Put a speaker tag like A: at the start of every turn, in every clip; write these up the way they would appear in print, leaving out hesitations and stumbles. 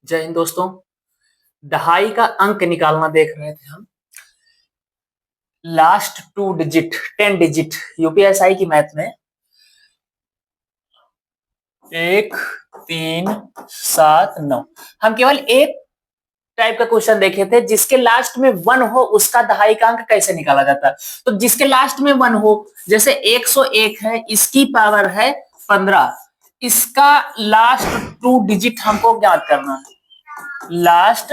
A: जय हिंद दोस्तों। दहाई का अंक निकालना देख रहे थे हम। लास्ट 2 डिजिट 10 डिजिट यूपीएसआई की मैथ में 1 3 7 9 हम केवल एक टाइप का क्वेश्चन देखे थे जिसके लास्ट में 1 हो उसका दहाई का अंक कैसे निकाला जाता है। तो जिसके लास्ट में 1 हो, जैसे 101 है, इसकी पावर है 15, इसका लास्ट 2 डिजिट हमको ज्ञात करना है। लास्ट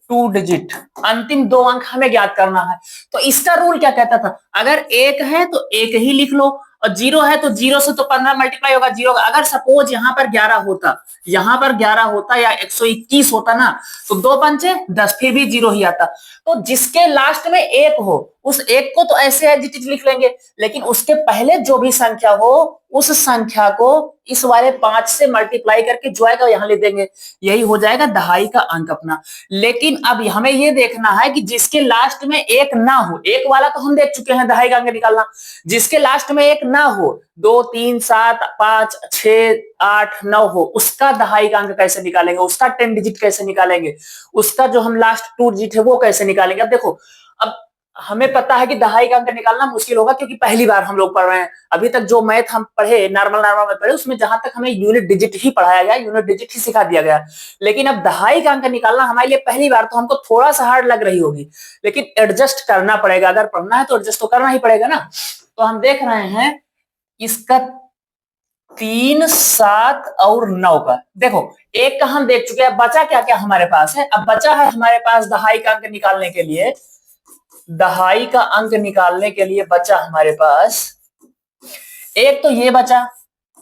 A: 2 डिजिट अंतिम 2 अंक हमें ज्ञात करना है। तो इसका रूल क्या कहता था, अगर एक है तो एक ही लिख लो, और जीरो है तो जीरो से तो 15 मल्टीप्लाई होगा जीरो का। अगर सपोज यहाँ पर 11 होता, यहाँ पर 11 होता या 121 होता ना, तो 2 पंचे 10, फिर भी जीरो ही आता। तो जिसके लास्ट में एक हो उस एक को तो ऐसे है जिट लिख लेंगे, लेकिन उसके पहले जो भी संख्या हो उस संख्या को इस वाले 5 से मल्टीप्लाई करके जो आएगा यहाँ लिख देंगे, यही हो जाएगा दहाई का अंक अपना। लेकिन अब हमें ये देखना है कि जिसके लास्ट में एक ना हो, एक वाला तो हम देख चुके हैं दहाई का अंक निकालना, जिसके लास्ट में एक ना हो, 2 3 7 5 6 8 9 हो, उसका दहाई का अंक कैसे निकालेंगे, उसका 10 डिजिट कैसे निकालेंगे, उसका जो हम लास्ट 2 डिजिट है वो कैसे निकालेंगे। अब देखो, अब हमें पता है कि दहाई का अंक निकालना मुश्किल होगा क्योंकि पहली बार हम लोग पढ़ रहे हैं। अभी तक जो मैथ हम पढ़े नॉर्मल में पढ़े उसमें जहां तक हमें यूनिट डिजिट ही पढ़ाया गया, यूनिट डिजिट ही सिखा दिया गया। लेकिन अब दहाई का अंक निकालना हमारे लिए पहली बार, तो हमको थोड़ा सा हार्ड लग रही होगी, लेकिन एडजस्ट करना पड़ेगा। अगर पढ़ना है तो एडजस्ट तो करना ही पड़ेगा ना। तो हम देख रहे हैं इसका 3 7 और 9 का, देखो एक का हम देख चुके हैं, बचा क्या क्या हमारे पास है। अब बचा है हमारे पास दहाई का अंक निकालने के लिए, दहाई का अंक निकालने के लिए बचा हमारे पास एक, तो ये बचा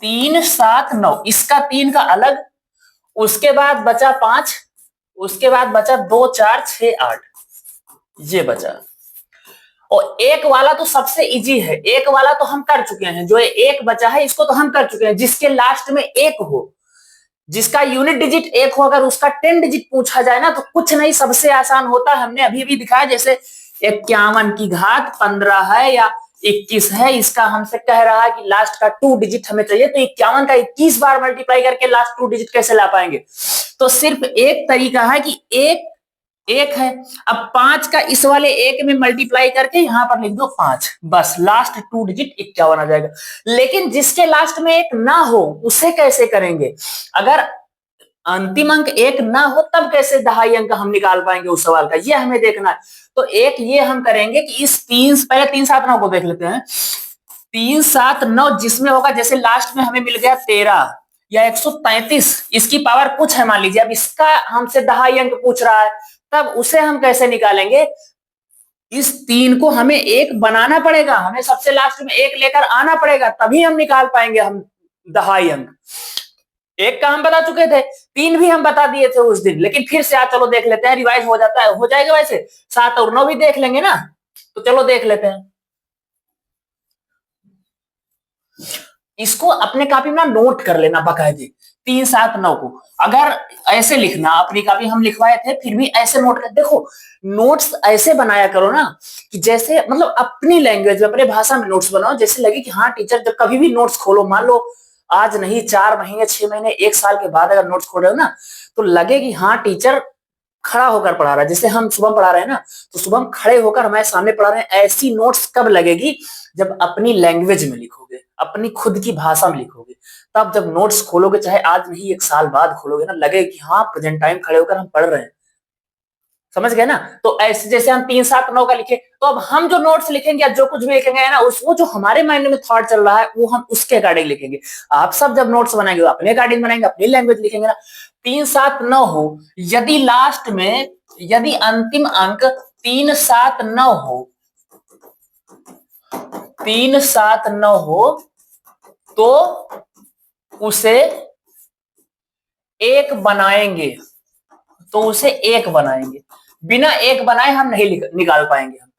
A: 3 7 9, इसका 3 का अलग, उसके बाद बचा 5, उसके बाद बचा 2 4 6 8, ये बचा। और एक वाला तो सबसे इजी है, एक वाला तो हम कर चुके हैं, जो एक बचा है इसको तो हम कर चुके हैं। जिसके लास्ट में एक हो, जिसका यूनिट डिजिट एक हो, अगर उसका 10 डिजिट पूछा जाए ना तो कुछ नहीं, सबसे आसान होता है। हमने अभी भी दिखाया, जैसे 51 की घात 15 है या 21 है, इसका हमसे कह रहा है कि लास्ट का 2 डिजिट हमें चाहिए, तो 51 का 21 बार मल्टीप्लाई करके लास्ट 2 डिजिट कैसे ला पाएंगे। तो सिर्फ एक तरीका है कि एक एक है, अब 5 का इस वाले एक में मल्टीप्लाई करके यहां पर लिख दो 5, बस लास्ट 2 डिजिट 51 आ जाएगा। लेकिन जिसके लास्ट में एक ना हो उसे कैसे करेंगे, अगर अंतिम अंक एक ना हो तब कैसे दहाई अंक हम निकाल पाएंगे उस सवाल का, ये हमें देखना है। तो एक ये हम करेंगे कि इस पहले 3 7 9 को देख लेते हैं। 3 7 9 जिसमें होगा, जैसे लास्ट में हमें मिल गया 13 या 133, इसकी पावर कुछ है मान लीजिए, अब इसका हमसे दहाई अंक पूछ रहा है, तब उसे हम कैसे निकालेंगे। इस 3 को हमें एक बनाना पड़ेगा, हमें सबसे लास्ट में एक लेकर आना पड़ेगा, तभी हम निकाल पाएंगे हम दहाई अंक। एक का हम बता चुके थे, 3 भी हम बता दिए थे उस दिन, लेकिन फिर से आज चलो देख लेते हैं, रिवाइज हो जाता है, हो जाएगा। वैसे 7 और 9 भी देख लेंगे ना, तो चलो देख लेते हैं। इसको अपने कॉपी में नोट कर लेना बकायदे, 3 7 9 को अगर ऐसे लिखना, अपनी कॉपी हम लिखवाए थे फिर भी ऐसे नोट कर, देखो नोट्स ऐसे बनाया करो ना कि जैसे मतलब अपनी लैंग्वेज में, अपने भाषा में नोट्स बनाओ, जैसे लगे कि हाँ टीचर, जब कभी भी नोट्स खोलो, मान लो आज नहीं 4 महीने 6 महीने 1 साल के बाद अगर नोट्स खोल रहे हो ना, तो लगे कि हाँ टीचर खड़ा होकर पढ़ा रहा है। जैसे हम शुभम पढ़ा रहे हैं ना, तो शुभम खड़े होकर हमारे सामने पढ़ा रहे हैं। ऐसी नोट्स कब लगेगी, जब अपनी लैंग्वेज में लिखोगे, अपनी खुद की भाषा में लिखोगे, तब जब नोट्स खोलोगे, चाहे आज नहीं 1 साल बाद खोलोगे ना, लगे कि हाँ प्रेजेंट टाइम खड़े होकर हम पढ़ रहे हैं। समझ गए ना। तो ऐसे जैसे हम 3 7 9 का लिखे, तो अब हम जो नोट्स लिखेंगे या जो कुछ भी लिखेंगे ना, उस वो जो हमारे माइंड में थॉट चल रहा है वो हम उसके अकॉर्डिंग लिखेंगे। आप सब जब नोट्स बनाएंगे अपने अकॉर्डिंग बनाएंगे, अपनी लैंग्वेज लिखेंगे ना। 3 7 9 हो, यदि लास्ट में, यदि अंतिम अंक 3 7 9 हो, 3 7 9 हो, तो उसे एक बनाएंगे, तो उसे एक बनाएंगे, बिना एक बनाए हम नहीं निकाल पाएंगे हम।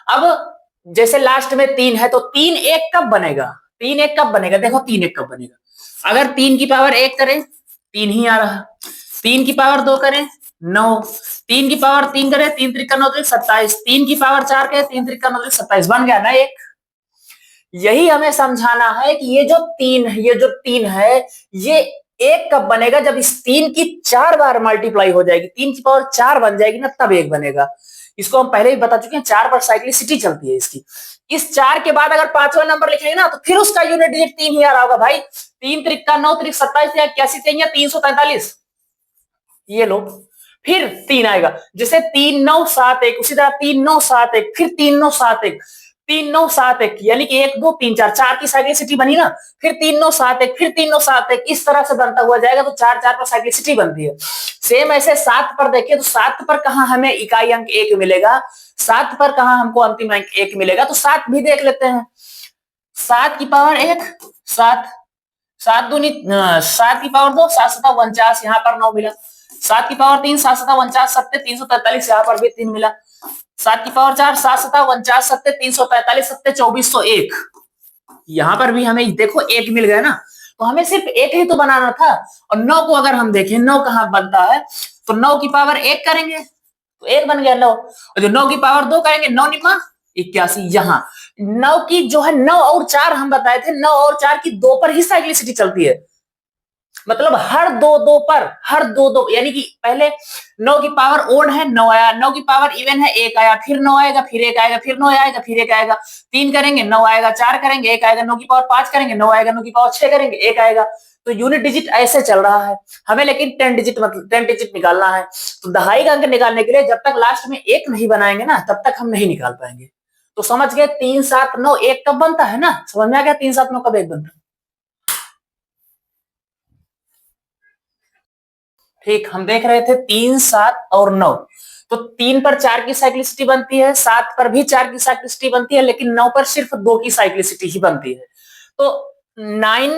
A: अब जैसे लास्ट में 3 है, तो 3 1 कब बनेगा, 3 1 कब बनेगा, देखो 3 1 कब बनेगा, अगर 3 की पावर 1 करें 3 ही आ रहा, 3 की पावर 2 करें 9, 3 की पावर 3 करें 3 3 9 27, 3 की पावर 4 करें 3 3 9 27, बन गया ना एक। यही हमें समझाना है कि ये जो 3 है, ये एक कब बनेगा, जब इस 3 की 4 बार मल्टीप्लाई हो जाएगी, 3 की पावर 4 बन जाएगी ना, तब एक बनेगा। इसको हम पहले ही बता चुके हैं, 4 पर साइक्लिसिटी चलती है इसकी। इस 4 के बाद अगर 5वां नंबर लिखेंगे ना, तो फिर उसका यूनिट डिजिट 3 ही आ रहा होगा भाई। 3 त्रिका 9 त्रिक 27 या 81 343, ये लो, फिर 3 आएगा। जैसे 3 9 7 1, उसी तरह 3 9 7 1, फिर 3 9 7 1, 3 9 7 1, यानी कि 1 2 3 4, 4 की साइक्लिसिटी बनी ना, फिर 3 9 7 1, फिर 3 9 7 1, इस तरह से बनता हुआ जाएगा। तो 4 4 पर साइक्लिसिटी बनती है। सेम ऐसे 7 पर देखिए, तो 7 पर कहां हमें इकाई अंक 1 मिलेगा, 7 पर कहां हमको अंतिम अंक 1 मिलेगा, तो 7 भी देख लेते हैं। 7 की पावर 1 7, 7 दूनी 7 की पावर 2 7 7 49, यहाँ पर 9 मिला। 7 की पावर 3 7 7 49 7 343, यहाँ पर भी 3 मिला। 7 की पावर 4 7 7 49 7 343 7 2401, यहाँ पर भी हमें देखो 1 मिल गया ना। तो हमें सिर्फ 1 ही तो बनाना था। और 9 को अगर हम देखें 9 कहां बनता है, तो 9 की पावर 1 करेंगे तो 1 बन गया 9, और जो 9 की पावर 2 करेंगे 9 निम्मा 81, यहाँ 9 की जो है 9 और 4 हम बताए थे, 9 और 4 की 2 पर ही साइक्लिसिटी चलती है। मतलब हर दो दो पर, हर दो दो, यानी कि पहले 9 की पावर ओड है 9 आया, 9 की पावर इवन है 1 आया, फिर 9 आएगा, फिर 1 आएगा, फिर 9 आएगा, फिर 1 आएगा, 3 करेंगे 9 आएगा, 4 करेंगे 1 आएगा, 9 की पावर 5 करेंगे 9 आएगा, 9 की पावर 6 करेंगे 1 आएगा। तो यूनिट डिजिट ऐसे चल रहा है हमें, लेकिन 10 डिजिट मतलब 10 डिजिट निकालना है। तो दहाई का अंक निकालने के लिए जब तक लास्ट में 1 नहीं बनाएंगे ना, तब तक हम नहीं निकाल पाएंगे। तो समझ गए 3 7 9 1 कब बनता है ना, समझ में आ गया 3 7 9 कब 1 बनता है। ठीक, हम देख रहे थे 3 7 और 9, तो 3 पर 4 की साइक्लिसिटी बनती है, 7 पर भी 4 की साइक्लिसिटी बनती है, लेकिन 9 पर सिर्फ 2 की साइक्लिसिटी ही बनती है। तो 9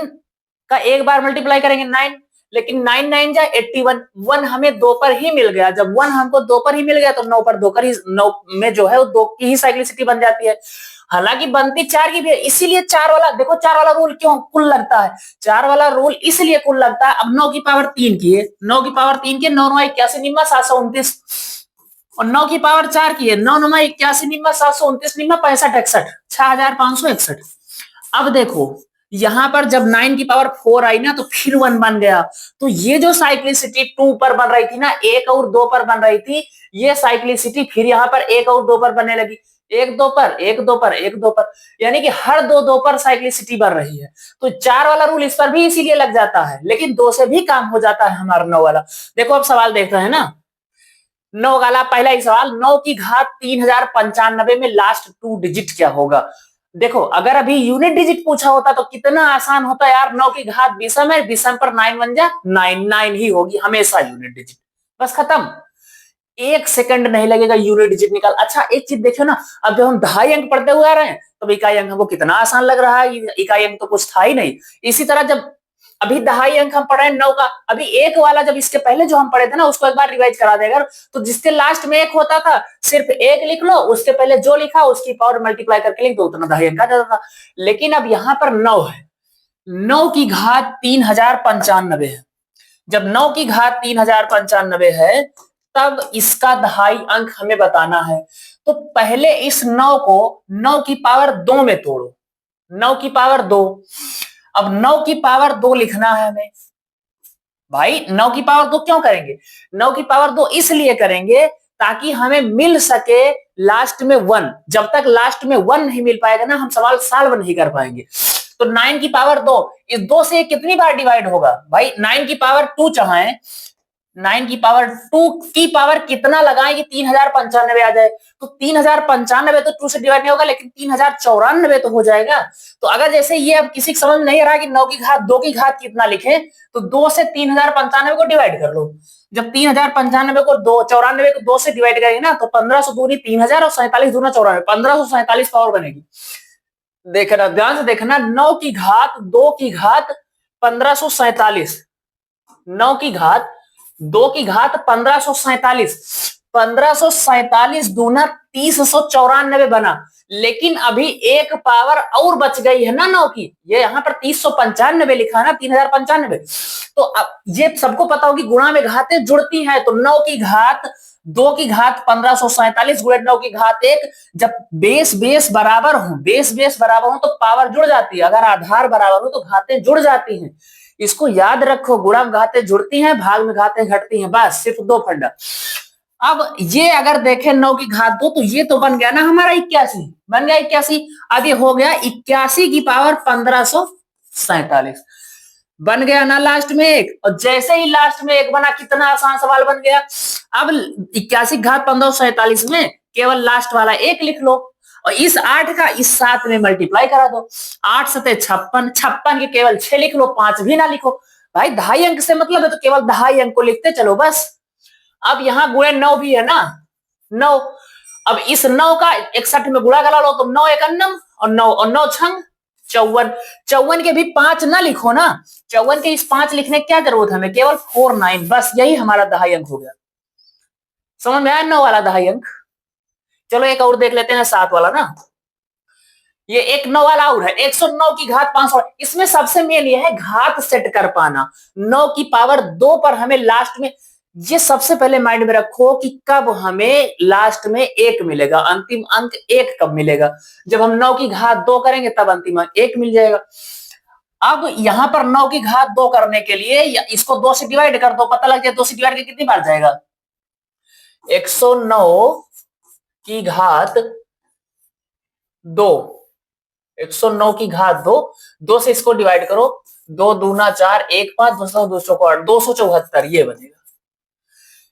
A: का एक बार मल्टीप्लाई करेंगे 9, लेकिन 9 9 जा 81, 1 हमें 2 पर ही मिल गया। जब 1 हमको 2 पर ही मिल गया, तो 9 पर 2 कर ही 9 में जो है वो 2 की ही साइक्लिसिटी बन जाती है। हालांकि बनती 4 की भी है, इसीलिए 4 वाला देखो, 4 वाला रूल क्यों कुल लगता है, 4 वाला रूल इसलिए कुल लगता है। अब 9 की पावर 3 की है, 9 की पावर 3 की 9 9 81 निम्मा 729, और 9 की पावर 4 की है, 9 9 81 निम्मा 729 निम्मा 65 61 6561। अब देखो यहां पर जब 9 की पावर 4 आई ना, तो फिर 1 बन गया। तो ये जो साइक्लिसिटी 2 पर बन रही थी ना, 1 और 2 पर बन रही थी, ये साइक्लिसिटी फिर यहां पर 1 और 2 पर बनने लगी, 1 2 पर 1 2 पर 1 2 पर, यानी कि हर 2 2 पर साइक्लिसिटी बढ़ रही है। तो 4 वाला रूल इस पर भी इसीलिए लग जाता है, लेकिन 2 से भी काम हो जाता है हमारा 9 वाला। देखो अब सवाल देख रहे हैं ना, 9 वाला पहला ही सवाल, 9 की घात 3095 में लास्ट 2 डिजिट क्या होगा। देखो अगर अभी यूनिट डिजिट पूछा होता तो कितना आसान होता यार, 9 की घात विषम है, विषम पर 9 बन जा 9 9 ही होगी हमेशा यूनिट डिजिट, बस खत्म। 1 सेकंड नहीं लगेगा यूनिट डिजिट निकाल। अच्छा एक चीज देखो ना, अब जब हम दहाई अंक पढ़ते हुए आ रहे हैं, तो इकाई अंक हमको कितना आसान लग रहा है, इकाई अंक तो कुछ था ही नहीं। इसी तरह जब अभी दहाई अंक हम पढ़ रहे हैं 9 का, अभी 1 वाला जब इसके पहले जो हम पढ़े थे ना, उसको एक बार रिवाइज करा देगा, तो जिसके लास्ट में 1 होता था सिर्फ 1 लिख लो, उसके पहले जो लिखा उसकी पावर मल्टीप्लाई करके लिख दो, उतना दहाई अंक आ जाता था। लेकिन अब यहां पर 9 है, 9 की घात 3095 है। जब 9 की घात 3095 है, तब इसका दहाई अंक हमें बताना है। तो पहले इस 9 को 9 की पावर 2 में तोड़ो, 9 की पावर 2। अब 9 की पावर 2 लिखना है हमें भाई, 9 की पावर 2 क्यों करेंगे, 9 की पावर 2 इसलिए करेंगे ताकि हमें मिल सके लास्ट में 1। जब तक लास्ट में 1 नहीं मिल पाएगा ना, हम सवाल सॉल्व नहीं कर पाएंगे। तो 9 की पावर 2, इस 2 से कितनी बार डिवाइड होगा भाई, 9 की पावर 2 चाहे 9 की पावर 2 की पावर कितना लगाएं कि 3095 आ जाए। तो 3095 तो 2 से डिवाइड नहीं होगा, लेकिन 3094 तो हो जाएगा। तो अगर जैसे ये अब किसी समझ में नहीं आ रहा कि 9 की घात 2 की घात कितना लिखे, तो 2 से 3095 को डिवाइड कर लो। जब 3095 को 2 94 को 2 से डिवाइड करेंगे ना, तो 1500 दूनी 3000 और 47 दूना 94, 1547 पावर बनेगी। देखना ध्यान से देखना, 9 की घात 2 की घात 1547, 9 की घात 2 की घात 1547, 1547 दूना 3094 बना। लेकिन अभी एक पावर और बच गई है ना 9 की, ये यहाँ पर 3095 लिखा है ना, 3095। तो अब ये सबको पता होगी गुणा में घातें जुड़ती हैं, तो 9 की घात 2 की घात 1547 गुणे 9 की घात 1, जब बेस बेस बराबर हो, बेस बेस बराबर हो तो पावर जुड़ जाती है, अगर आधार बराबर हो तो घातें जुड़ जाती हैं। इसको याद रखो, गुणा में घातें जुड़ती हैं, भाग में घातें घटती हैं, बस सिर्फ दो फंडा। अब ये अगर देखें 9 की घात 2 तो ये तो बन गया ना हमारा 81, बन गया 81। अब ये हो गया 81 की पावर 1547, बन गया ना लास्ट में एक। और जैसे ही लास्ट में एक बना, कितना आसान सवाल बन गया। अब 81 घात 1547 में केवल लास्ट वाला एक लिख लो, और इस 8 का इस 7 में मल्टीप्लाई करा दो। 8 सते 56, 56 के केवल 6 लिख लो, 5 भी ना लिखो भाई, 2.5 अंक से मतलब है तो केवल 2.5 अंक को लिखते चलो बस। अब यहाँ गुणे 9 भी है ना, 9। अब इस 9 का 61 में गुणा करा लो तो 9 एक अन्नम, और 9 और 9 छंग 54। 54 के भी 5 ना लिखो ना, 54 के इस 5 लिखने की क्या जरूरत है हमें, केवल 49, बस यही हमारा 2.5 अंक हो गया। समझ में आया 9 वाला 2.5 अंक। चलो एक और देख लेते हैं 7 वाला ना, ये एक 9 वाला और है, 109 की घात 500। इसमें सबसे मेन ये है घात सेट कर पाना। 9 की पावर 2 पर हमें लास्ट में, ये सबसे पहले माइंड में रखो कि कब हमें लास्ट में 1 मिलेगा, अंतिम अंक 1 कब मिलेगा, जब हम 9 की घात 2 करेंगे तब अंतिम अंक 1 मिल जाएगा। अब यहां पर 9 की घात 2 करने के लिए इसको 2 से डिवाइड कर दो, पता लग जाए 2 से डिवाइड करके कितनी बार जाएगा। 109 की घात 2, 109 की घात 2, 2 से इसको डिवाइड करो, 2 दूना 4, 1 5, 200 200 को 8, 274 ये बनेगा।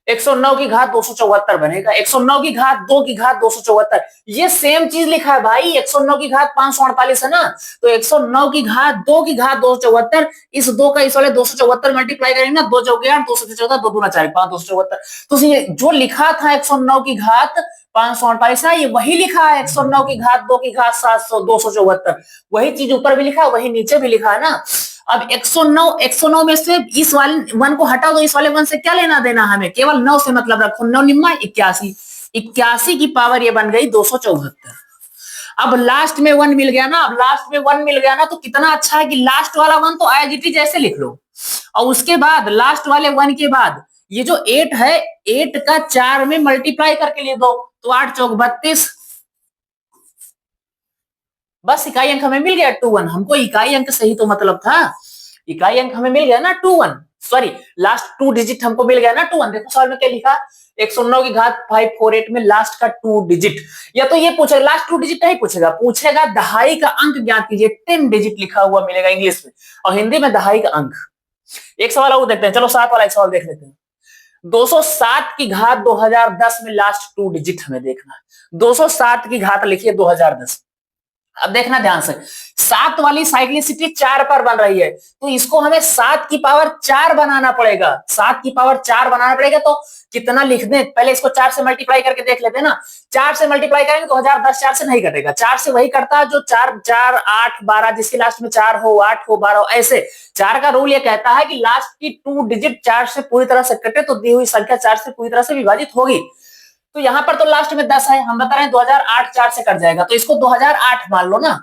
A: 109 की घात 274 बनेगा। 109 की घात 2 की घात 274, ये सेम चीज लिखा है भाई। 109 की घात 548 है ना, तो 109 की घात 2 की घात 274, इस 2 का इस वाले 274 मल्टीप्लाई करेंगे ना, 2 चौके 8, 2 से 14, 2 दूना 4, 5 274। तो ये जो लिखा था 109 की घात 548 है, ये वही लिखा है 109 की घात 2 की घात 700 274, वही चीज ऊपर भी लिखा है, वही नीचे भी लिखा है ना। अब 109 में से इस वाले 1 को हटा दो, इस वाले 1 से क्या लेना देना हमें, केवल 9 से मतलब रखो। 9 निम्मा 81, 81 की पावर ये बन गई 274। अब लास्ट में 1 मिल गया ना, अब लास्ट में 1 मिल गया ना, तो कितना अच्छा है कि लास्ट वाला 1 तो एज इट इज ऐसे लिख लो, और उसके बाद लास्ट वाले 1 के बाद ये जो 8 है, 8 का 4 में मल्टीप्लाई करके लिख दो, तो 8 चौक 32, बस इकाई अंक हमें मिल गया 21। हमको इकाई अंक सही तो मतलब था, इकाई अंक हमें मिल गया ना 21, सॉरी लास्ट 2 डिजिट हमको मिल गया ना 21। देखो सवाल में क्या लिखा, 109 की घात 548 में लास्ट का 2 डिजिट, या तो ये पूछेगा लास्ट 2 डिजिट नहीं पूछेगा, पूछेगा दहाई का अंक ज्ञात कीजिए, 10 डिजिट लिखा हुआ मिलेगा इंग्लिश में, और हिंदी में दहाई का अंक। एक सवाल और देखते हैं, चलो 7 वाला एक सवाल देख लेते हैं। 207 की घात 2010 में लास्ट 2 डिजिट हमें देखना है। 207 की घात लिखिए 2010। अब देखना ध्यान से, 7 वाली साइक्लिसिटी 4 पर बन रही है, तो इसको हमें 7 की पावर 4 बनाना पड़ेगा। 7 की पावर 4 बनाना पड़ेगा, तो कितना लिख दें, पहले इसको 4 से मल्टीप्लाई करके देख लेते हैं ना। 4 से मल्टीप्लाई करेंगे तो 2010 4 से नहीं कटेगा, 4 से वही कटता है जो 4 4 8 12, जिसके लास्ट में 4 हो 8 हो 12 हो, ऐसे 4 का रूल ये कहता है कि लास्ट की 2 डिजिट 4 से पूरी तरह से कटे तो दी हुई संख्या 4 से पूरी तरह से विभाजित होगी। तो यहां पर तो लास्ट में 10 है, हम बता रहे हैं 2008 4 से कट जाएगा, तो इसको 2008 मान लो ना।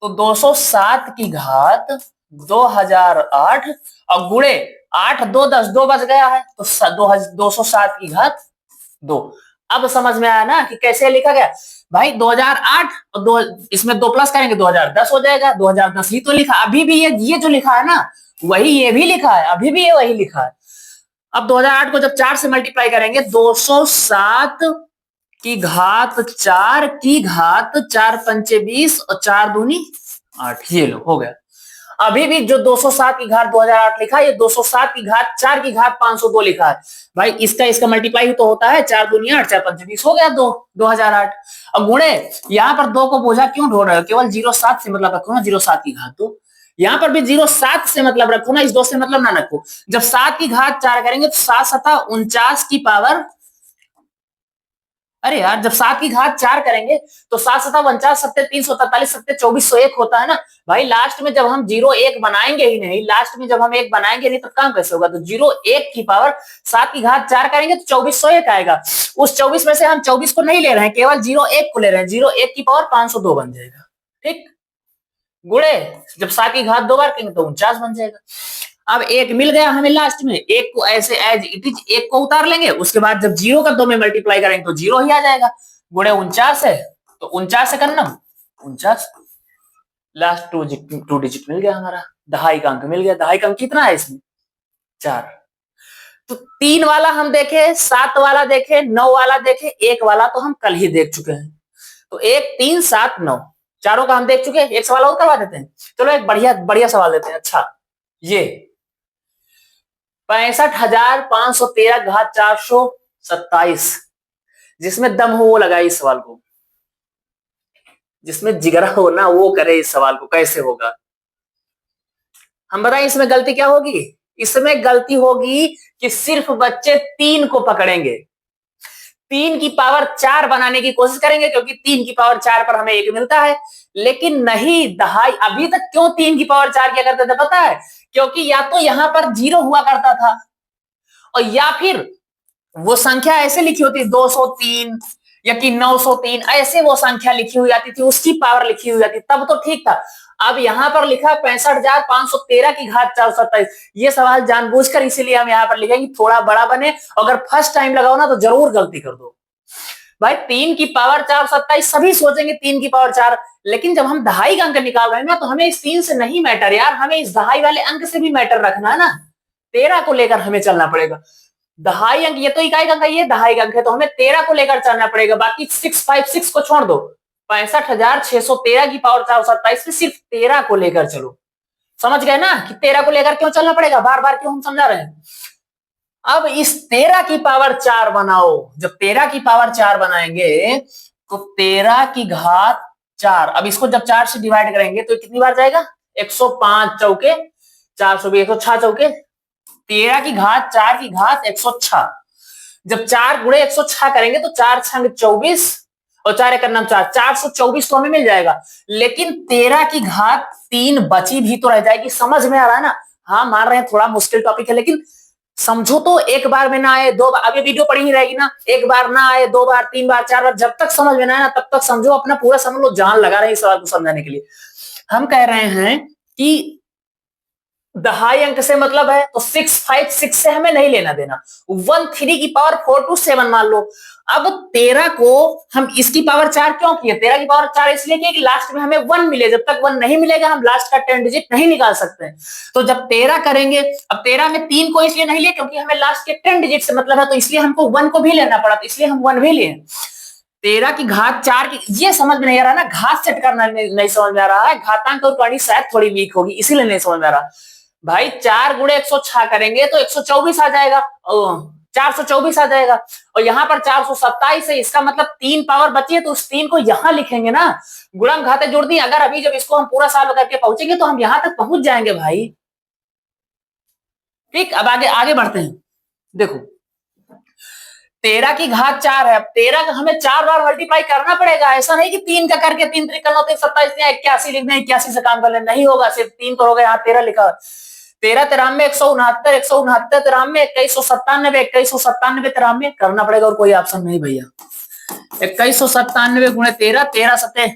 A: तो 207 की घात 2008 और गुणे 8 2 10, 2 बच गया है, तो 207 की घात 2। अब समझ में आया ना कि कैसे लिखा गया भाई। 2008 और 2 इसमें 2 प्लस करेंगे 2010 हो जाएगा। 2010 ही तो लिखा, अभी भी ये जो लिखा है ना वही ये भी लिखा है, अभी भी ये वही लिखा है। अब 2008 को जब 4 से मल्टीप्लाई करेंगे, 207 की घात 4 की घात 4 पंचे 20 और 4 दूनी 8, ये लो हो गया। अभी भी जो 207 की घात 2008 लिखा है, ये 207 की घात 4 की घात 502 लिखा है भाई। इसका मल्टीप्लाई तो होता है, 4 दूनी 8 4 पंचे 20 हो गया 2008। अब गुणे यहां पर 2 को बोझा क्यों ढूंढ रहे हो, केवल 07 से मतलब रखो ना, 07 की घात 2। यहां पर भी 07 से मतलब रखो ना, इस 2 से मतलब ना रखो। जब 7 की घात 4 करेंगे तो 7 सता 49 की पावर, अरे यार जब 7 की घात 4 करेंगे तो 7 सता 49 सत्ते 343 सत्ते 2401 होता है ना भाई। लास्ट में जब हम 01 बनाएंगे ही नहीं, लास्ट में जब हम 1 बनाएंगे नहीं तो काम कैसे होगा। तो 01 की पावर 7 की घात 4 करेंगे तो 2401 आएगा। उस 24 में से हम 24 को नहीं ले रहे हैं, केवल 01 को ले रहे हैं। 01 की पावर 502 बन जाएगा, ठीक। गुणे जब 7 की घात 2 बार करेंगे तो 49 बन जाएगा। अब 1 मिल गया हमें लास्ट में, 1 को ऐसे एज इट इज 1 को उतार लेंगे, उसके बाद जब 0 का 2 में मल्टीप्लाई करेंगे तो 0 ही आ जाएगा। गुणे 49 है तो 49 से करना 49, लास्ट 2 डिजिट मिल गया हमारा दहाई का अंक मिल गया। दहाई का अंक कितना है इसमें? 4। तो 3 वाला हम देखे, 7 वाला देखे, 9 वाला देखे, 1 वाला तो हम कल ही देख चुके हैं। तो 1, 3, 7, 9 चारों का हम देख चुके हैं। एक सवाल और करवा देते हैं। चलो एक बढ़िया बढ़िया सवाल देते हैं। अच्छा, ये 65,513 घात 427, जिसमें दम हो वो लगाए इस सवाल को, जिसमें जिगरा हो ना वो करे इस सवाल को। कैसे होगा हम बताएं? इसमें गलती क्या होगी? इसमें गलती होगी कि सिर्फ बच्चे 3 को पकड़ेंगे, 3 की पावर 4 बनाने की कोशिश करेंगे, क्योंकि 3 की पावर 4 पर हमें 1 मिलता है। लेकिन नहीं, दहाई अभी तक क्यों 3 की पावर 4 किया करते थे पता है? क्योंकि या तो यहां पर 0 हुआ करता था, और या फिर वो संख्या ऐसे लिखी होती 203 या कि 903, ऐसे वो संख्या लिखी हुई आती थी, उसकी पावर लिखी हुई आती, तब तो ठीक था। अब यहां पर लिखा 65,513 की घात 427। ये सवाल जानबूझकर इसीलिए हम यहाँ पर लिखेंगे थोड़ा बड़ा बने। अगर फर्स्ट टाइम लगाओ ना तो जरूर गलती कर दो भाई। 3 की पावर 427 सभी सोचेंगे 3 की पावर 4, लेकिन जब हम दहाई का अंक निकाल रहे हैं ना तो हमें इस 3 से नहीं मैटर यार, हमें इस दहाई वाले अंक से भी मैटर रखना है ना। 13 को लेकर हमें चलना पड़ेगा। दहाई अंक ये तो इकाई का अंक है, ये दहाई का अंक है, तो हमें 13 को लेकर चलना पड़ेगा। बाकी 656 को छोड़ दो। 65,613 की पावर 427 में सिर्फ 13 को लेकर चलो। समझ गए ना कि 13 को लेकर क्यों चलना पड़ेगा, बार बार क्यों हम समझा रहे हैं। अब इस 13 की पावर 4 बनाओ। जब 13 की पावर 4 बनाएंगे तो 13 की घात 4, अब इसको जब 4 से डिवाइड करेंगे तो कितनी बार जाएगा? 105 चौके 420, 106 चौके 13 की घात 4 की घात 106। जब 4 गुणे 106 करेंगे तो 4 छंग 24 और 4 एक नाम 4, 424 तो हमें मिल जाएगा। लेकिन 13 की घात 3 बची भी तो रह जाएगी। समझ में आ रहा है ना? हाँ मान रहे हैं थोड़ा मुश्किल टॉपिक है, लेकिन समझो तो। एक बार में ना आए, 2 बार, अभी वीडियो पड़ी ही रहेगी ना, एक बार ना आए, 2 बार, 3 बार, 4 बार, जब तक समझ में ना आए ना तब तक समझो। अपना पूरा समझ लो, जान लगा रहे हैं इस सवाल को समझाने के लिए। हम कह रहे हैं कि दहाई अंक से मतलब है तो 656 से हमें नहीं लेना देना। 13 की पावर 427 मान लो। अब 13 को हम इसकी पावर 4 क्यों किए? 13 की पावर 4 इसलिए किए कि लास्ट में हमें 1 मिले। जब तक 1 नहीं मिलेगा हम लास्ट का 10 डिजिट नहीं निकाल सकते हैं। तो जब 13 करेंगे, अब 13 में 3 को इसलिए नहीं लिए क्योंकि हमें लास्ट के 10 डिजिट से मतलब है, तो इसलिए हमको 1 को भी लेना पड़ा, तो इसलिए हम 1 भी लिए। 13 की घात 4 की, ये समझ में नहीं आ रहा ना, घात सेट करना नहीं समझ में आ रहा है। घातांक और कहानी शायद थोड़ी वीक होगी इसीलिए नहीं समझ में आ रहा भाई। 4 गुणे 106 करेंगे तो 124 आ जाएगा, 424 आ जाएगा। और यहाँ पर 427 है, इसका मतलब 3 पावर बची है, तो उस 3 को यहाँ लिखेंगे ना। गुणम घाते जोड़ दी। अगर अभी जब इसको हम पूरा सॉल्व करके पहुंचेंगे तो हम यहाँ तक पहुंच जाएंगे भाई। ठीक, अब आगे आगे बढ़ते हैं। देखो 13 की घात 4 है। अब 13 का हमें 4 बार मल्टीप्लाई करना पड़ेगा। ऐसा नहीं कि 3 का करके 3 त्रिक 9 27 81 लिखना, 81 से काम कर लेना, नहीं होगा। सिर्फ 3 तो होगा, यहाँ 13 लिखा। 13 13 169 169 13 2197 2197 13 करना पड़ेगा, और कोई ऑप्शन नहीं भैया। 2197 गुणे 13, 13 सत्ते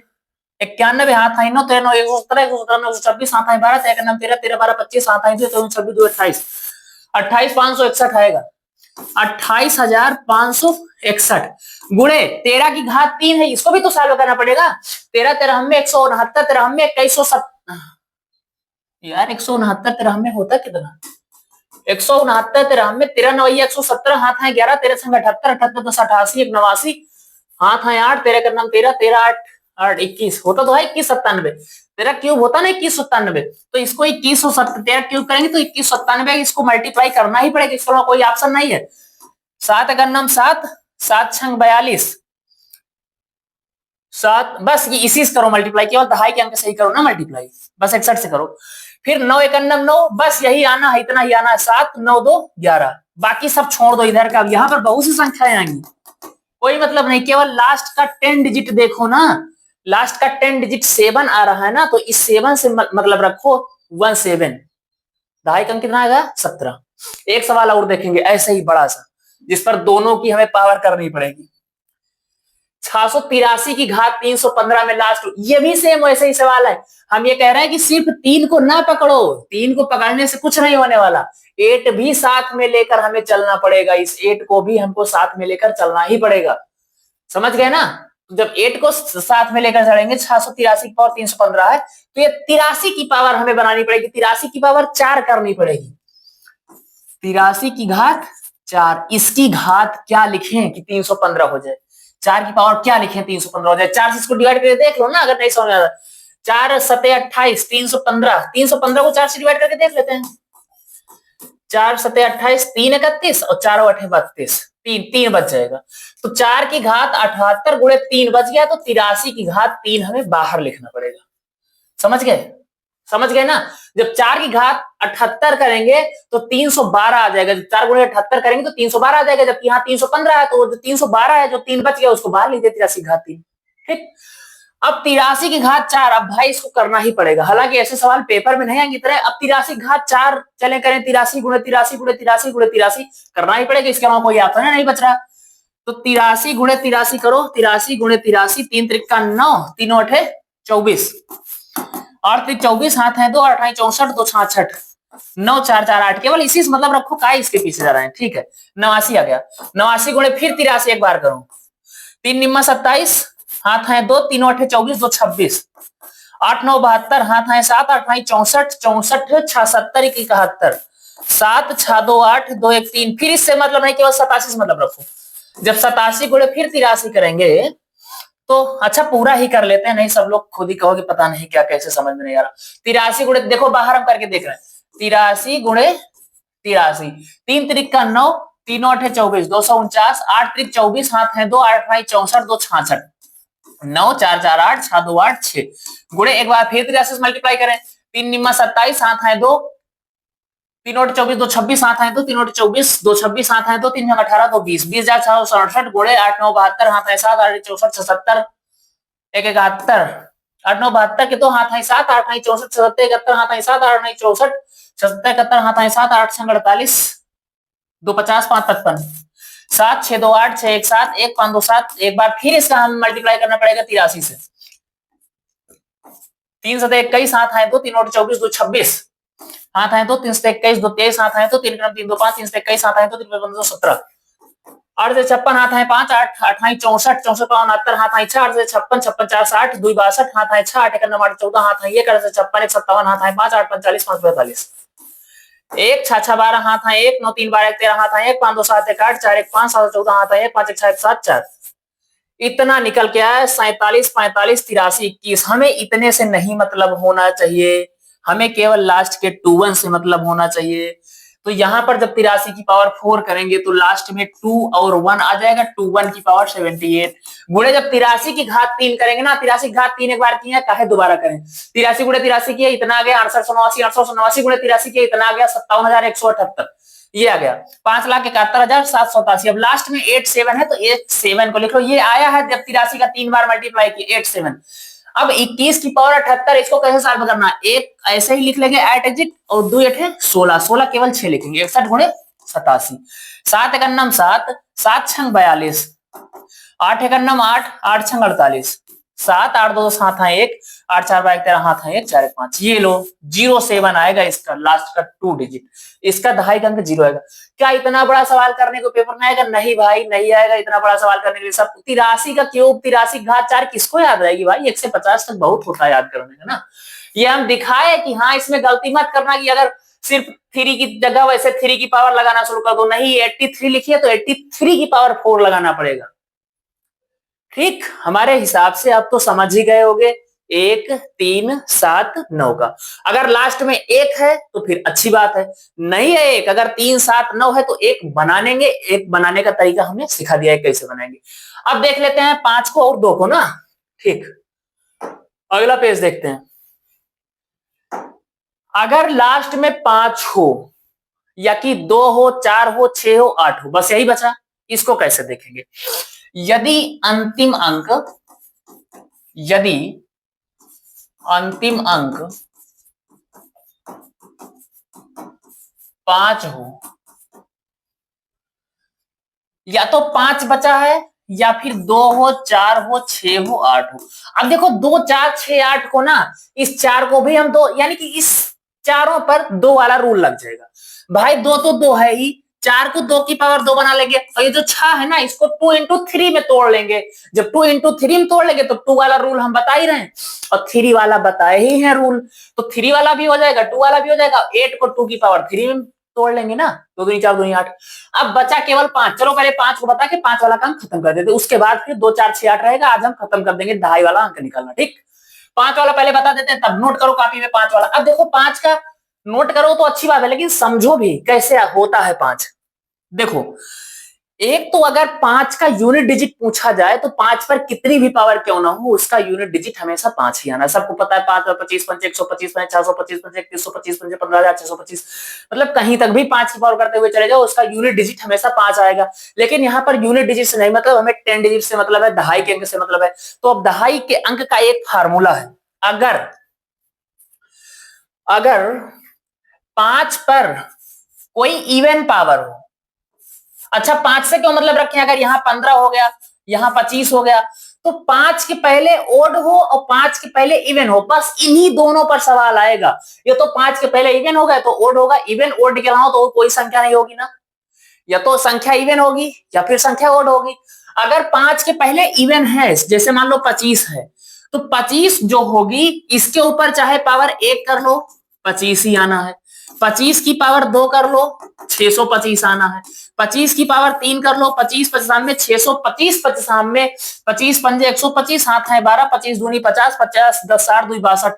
A: 91, हाथ आई 9 13 117 117 126 हाथ आई 12 13 13 13 12 25 हाथ आई 26 2 28 28561 आएगा। 28,561 गुणे 13 की घात 3 है, इसको भी तो सॉल्व करना पड़ेगा। 13 13 में 169 13 में 2170 यार 169 13 में होता कितना? 169 13 में 13 9 117 हाथ है 11 13 संग 78 78 10 88 1 89 हाथ है 8 13 का नाम 13 13 8 8 21 होता तो है 2197। 13 क्यूब होता ना 2197, तो इसको 2197 13 क्यूब करेंगे तो 2197, इसको मल्टीप्लाई करना ही पड़ेगा, इसका कोई ऑप्शन नहीं है। 7 अगर नाम 7 7 छंग 42 7, बस ये इसी से करो मल्टीप्लाई, केवल दहाई के अंक सही करो ना मल्टीप्लाई, बस 61 से करो। फिर 9 1 9, बस यही आना है, इतना ही आना है। 7 9 2 11, बाकी सब छोड़ दो इधर का। अब यहाँ पर बहुत सी संख्याएं आएंगी, कोई मतलब नहीं, केवल लास्ट का 10 डिजिट देखो ना। लास्ट का 10 डिजिट 7 आ रहा है ना, तो इस 7 से मतलब रखो 17, दहाई का अंक कितना आएगा? 17। एक सवाल और देखेंगे ऐसे ही बड़ा सा, जिस पर दोनों की हमें पावर करनी पड़ेगी। 683 की घात 315 में लास्ट, ये भी सेम वैसे ही सवाल है। हम ये कह रहे हैं कि सिर्फ 3 को ना पकड़ो, 3 को पकड़ने से कुछ नहीं होने वाला, 8 भी साथ में लेकर हमें चलना पड़ेगा। इस 8 को भी हमको साथ में लेकर चलना ही पड़ेगा, समझ गए ना? तो जब 8 को साथ में लेकर चलेंगे 683 की पावर 315 है, तो ये 83 की पावर हमें बनानी पड़ेगी, 83 की पावर 4 करनी पड़ेगी, 83 की घात 4। इसकी घात क्या लिखें कि 315 हो जाए, 4 की पावर क्या लिखें 315 हो जाए, 4 से इसको डिवाइड करके देख लो ना, अगर नहीं समझ में आता। 4 सते 28, 315, 315 को 4 से डिवाइड करके देख लेते हैं। 4 सते 28, 3 31 और 4 8 32, 3 बच जाएगा। तो 4 की घात 78 गुणे 3 बच गया, तो 83 की घात 3 हमें बाहर लिखना पड़ेगा। समझ गए? समझ गए ना? जब 4 की घात 78 करेंगे तो 312 आ जाएगा, जब 4 गुणे 78 करेंगे तो 312 आ जाएगा, जबकि यहाँ 315 है, तो जो 312 है, जो 3 बच गया उसको बाहर लिख दिया, 83 घात 3। ठीक, अब 83 की घात 4, अब भाई इसको करना ही पड़ेगा, हालांकि ऐसे सवाल पेपर में नहीं आएंगे तरह। अब 83 घात 4 चले करें, 83 गुणे 83 गुणे 83 गुणे 83 करना ही पड़ेगा, इसके अलावा कोई ऑप्शन नहीं बच रहा। तो 83 गुणे 83 करो, 83 गुणे 83, 3 त्रिक 9, 3 8 24, 8 3 24, हाथ है 2, 8 64, 2 66, 9 4 4 8, केवल इसी से मतलब रखो, का इसके पीछे जा रहे हैं। ठीक है, 89 आ गया, 89 गुणे फिर 83 एक बार करो, 3 निम्मा 27, हाथ है 2, 3 8 24, 2 26, 8 9 72, हाथ है 7, 8 64, 64 76 71, 7 6 2 8, 2 1 3, फिर इससे मतलब नहीं, केवल 87 से मतलब रखो। जब 87 गुणे फिर 83 करेंगे तो अच्छा पूरा ही कर लेते हैं, नहीं सब लोग खुद ही कहोगे पता नहीं क्या कैसे, समझ में नहीं आ रहा। 83 गुणे, देखो बाहर हम करके देख रहे हैं, 83 गुणे 83, 3 त्रिक 9, 3 8 24, 249, 8 त्रिक 24, हाथ है 2, 8 64, 2 66, 9 4 4 8, 6 2 8 6, गुणे एक बार फिर 83 से मल्टीप्लाई करें, 3 निम्मा 27, हाथ है 2, 3 8 24, 2 26, हाथ है 2, 3 8 24, 2 26, हाथ है 2, 3 18, 2 20, 20 67, गुणे 8 9 72, हाथ है 7, 8 64 76, 1 71, 8 9 72 के 2, हाथ है 7, 8 64 77 71, हाथ है 7, 8 64 77 71, हाथ है 7, 8 48, 2 50, 5 55, 7 6 2 8, 6 1 7, 1 5 2 7, एक बार फिर इसका हम मल्टीप्लाई करना पड़ेगा 83 से, 3 7 21, हाथ है 2, 3 8 24, 2 26, हाथ है 2, 3 7 21, 2 23, हाथ है 2, 3 3 2 5, 3 7 21, हाथ है 2, 3 5 2 17, 8 से 56, हाथ है 5, 8 8 64 64 69, हाथ है 6, 8 से 56 56 4 60, 2 62, हाथ है 6, 8 1 9 8 14, हाथ है 1, 8 से 56 1 57, हाथ है 5, 8 45 5 45, 1 6 6 12, हाथ है 1, 9 3 12 13, हाथ है 1, 5 2 7 1 8, 4 1 5 7 14, हाथ है 1, 5 1 6 1 7 4, इतना निकल के आया 47 45 83 21। हमें इतने से नहीं मतलब होना चाहिए, हमें केवल लास्ट के 2 से मतलब होना चाहिए। तो यहां पर जब 83 की पावर 4 करेंगे तो लास्ट में 2 और 1 आ जाएगा, 2 1 की पावर 78, गुणे जब 83 की घात 3 करेंगे ना, 83 की घात 3 एक बार किया, काहे दोबारा करें, 83 गुणे 83 किया इतना आ गया 6889, 889 गुणे 83 किया इतना आ गया 57,178, ये आ गया 5,71,787। अब लास्ट में 8 7 है तो 8 7 को लिख लो, ये आया है जब 83 का 3 बार मल्टीप्लाई किया 8 7। अब 21 की पावर 78, इसको कैसे सॉल्व करना, एक ऐसे ही लिख लेंगे 8 एग्जिट और 2 8 16 16 केवल 6 लिखेंगे, 61 गुणे 87, 7 1 9 7, 7 6 42, 8 1 9 8, 8 6 48, 7 8 2 7 है 1, 8 4 1 13, हाथ है 1 4 1 5, ये लो 07 आएगा इसका लास्ट का 2 डिजिट, इसका दहाई का अंक 0 आएगा। क्या इतना बड़ा सवाल करने को पेपर में आएगा? नहीं भाई नहीं आएगा इतना बड़ा सवाल करने के लिए। सब 83 का क्यूब 83 घात 4 किसको याद रहेगी भाई, 1 से 50 तक बहुत होता है याद करने का ना। ये हम दिखाए कि हाँ इसमें गलती मत करना कि अगर सिर्फ 3 की जगह वैसे 3 की पावर लगाना शुरू कर दो, नहीं 83 लिखिए तो 83 की पावर 4 लगाना पड़ेगा। ठीक, हमारे हिसाब से आप तो समझ ही गए होंगे 1 3 7 9 का। अगर लास्ट में 1 है तो फिर अच्छी बात है, नहीं है 1, अगर 3 7 9 है तो 1 बनानेंगे, 1 बनाने का तरीका हमने सिखा दिया है कैसे बनाएंगे। अब देख लेते हैं 5 को और 2 को ना। ठीक, अगला पेज देखते हैं। अगर लास्ट में 5 हो या कि 2 हो 4 हो 6 हो 8 हो, बस यही बचा, इसको कैसे देखेंगे। यदि अंतिम अंक 5 हो, या तो 5 बचा है या फिर 2 हो 4 हो 6 हो 8 हो। अब देखो 2 4 6 8 को ना, इस 4 को भी हम 2, यानी कि इस चारों पर 2 वाला रूल लग जाएगा। भाई 2 तो 2 है ही, 4 को 2 की पावर 2 बना लेंगे, और ये जो 6 है ना इसको 2 इंटू 3 में तोड़ लेंगे। जब 2 इंटू 3 में तोड़ लेंगे तो 2 वाला रूल हम बता ही रहे हैं और 3 वाला बताए ही है रूल, तो 3 वाला भी हो जाएगा, 2 वाला भी हो जाएगा, 8 को 2 की पावर 3 में तोड़ लेंगे ना, 2 दूनी 4 दूनी 8। अब बचा केवल 5, चलो पहले 5 को बता के 5 वाला काम खत्म कर देते, उसके बाद फिर 2 4 6 8 रहेगा, आज हम खत्म कर देंगे दहाई वाला अंक निकालना। ठीक, 5 वाला पहले बता देते हैं, तब नोट करो कॉपी में 5 वाला। अब देखो 5 का नोट करो तो अच्छी बात है, लेकिन समझो भी कैसे होता है 5। देखो, एक तो अगर 5 का यूनिट डिजिट पूछा जाए तो 5 पर कितनी भी पावर क्यों ना हो उसका यूनिट डिजिट हमेशा 5 ही आना। सबको पता है 5 और 25 पंच 125 पंच 425 पंच 3125 पंच 15625, मतलब कहीं तक भी 5 की पावर करते हुए चले जाओ उसका यूनिट डिजिट हमेशा 5 आएगा। लेकिन यहाँ पर यूनिट डिजिट से नहीं मतलब, हमें 10 डिजिट से मतलब है, दहाई के अंक से मतलब है। तो अब दहाई के अंक का एक फार्मूला है, अगर 5 पर कोई इवन पावर हो, अच्छा 5 से क्यों मतलब रखें, अगर यहाँ 15 हो गया, यहाँ 25 हो गया, तो 5 के पहले ओड हो और 5 के पहले इवन हो, बस इन्हीं दोनों पर सवाल आएगा। ये तो 5 के पहले इवन होगा तो ओड होगा, इवन ओड के अलावा तो कोई संख्या नहीं होगी ना, या तो संख्या इवन होगी या फिर संख्या ओड होगी। अगर 5 के पहले इवन है, जैसे मान लो 25 है, तो 25 जो होगी इसके ऊपर चाहे पावर 1 कर लो 25 ही आना है, 25 की पावर 2 कर लो 625 आना है, 25 की पावर 3 कर लो 25 55 625 55, 25 पंजे 125, हाथ है 12, 25 दूनी 50, 50 10 60 2 62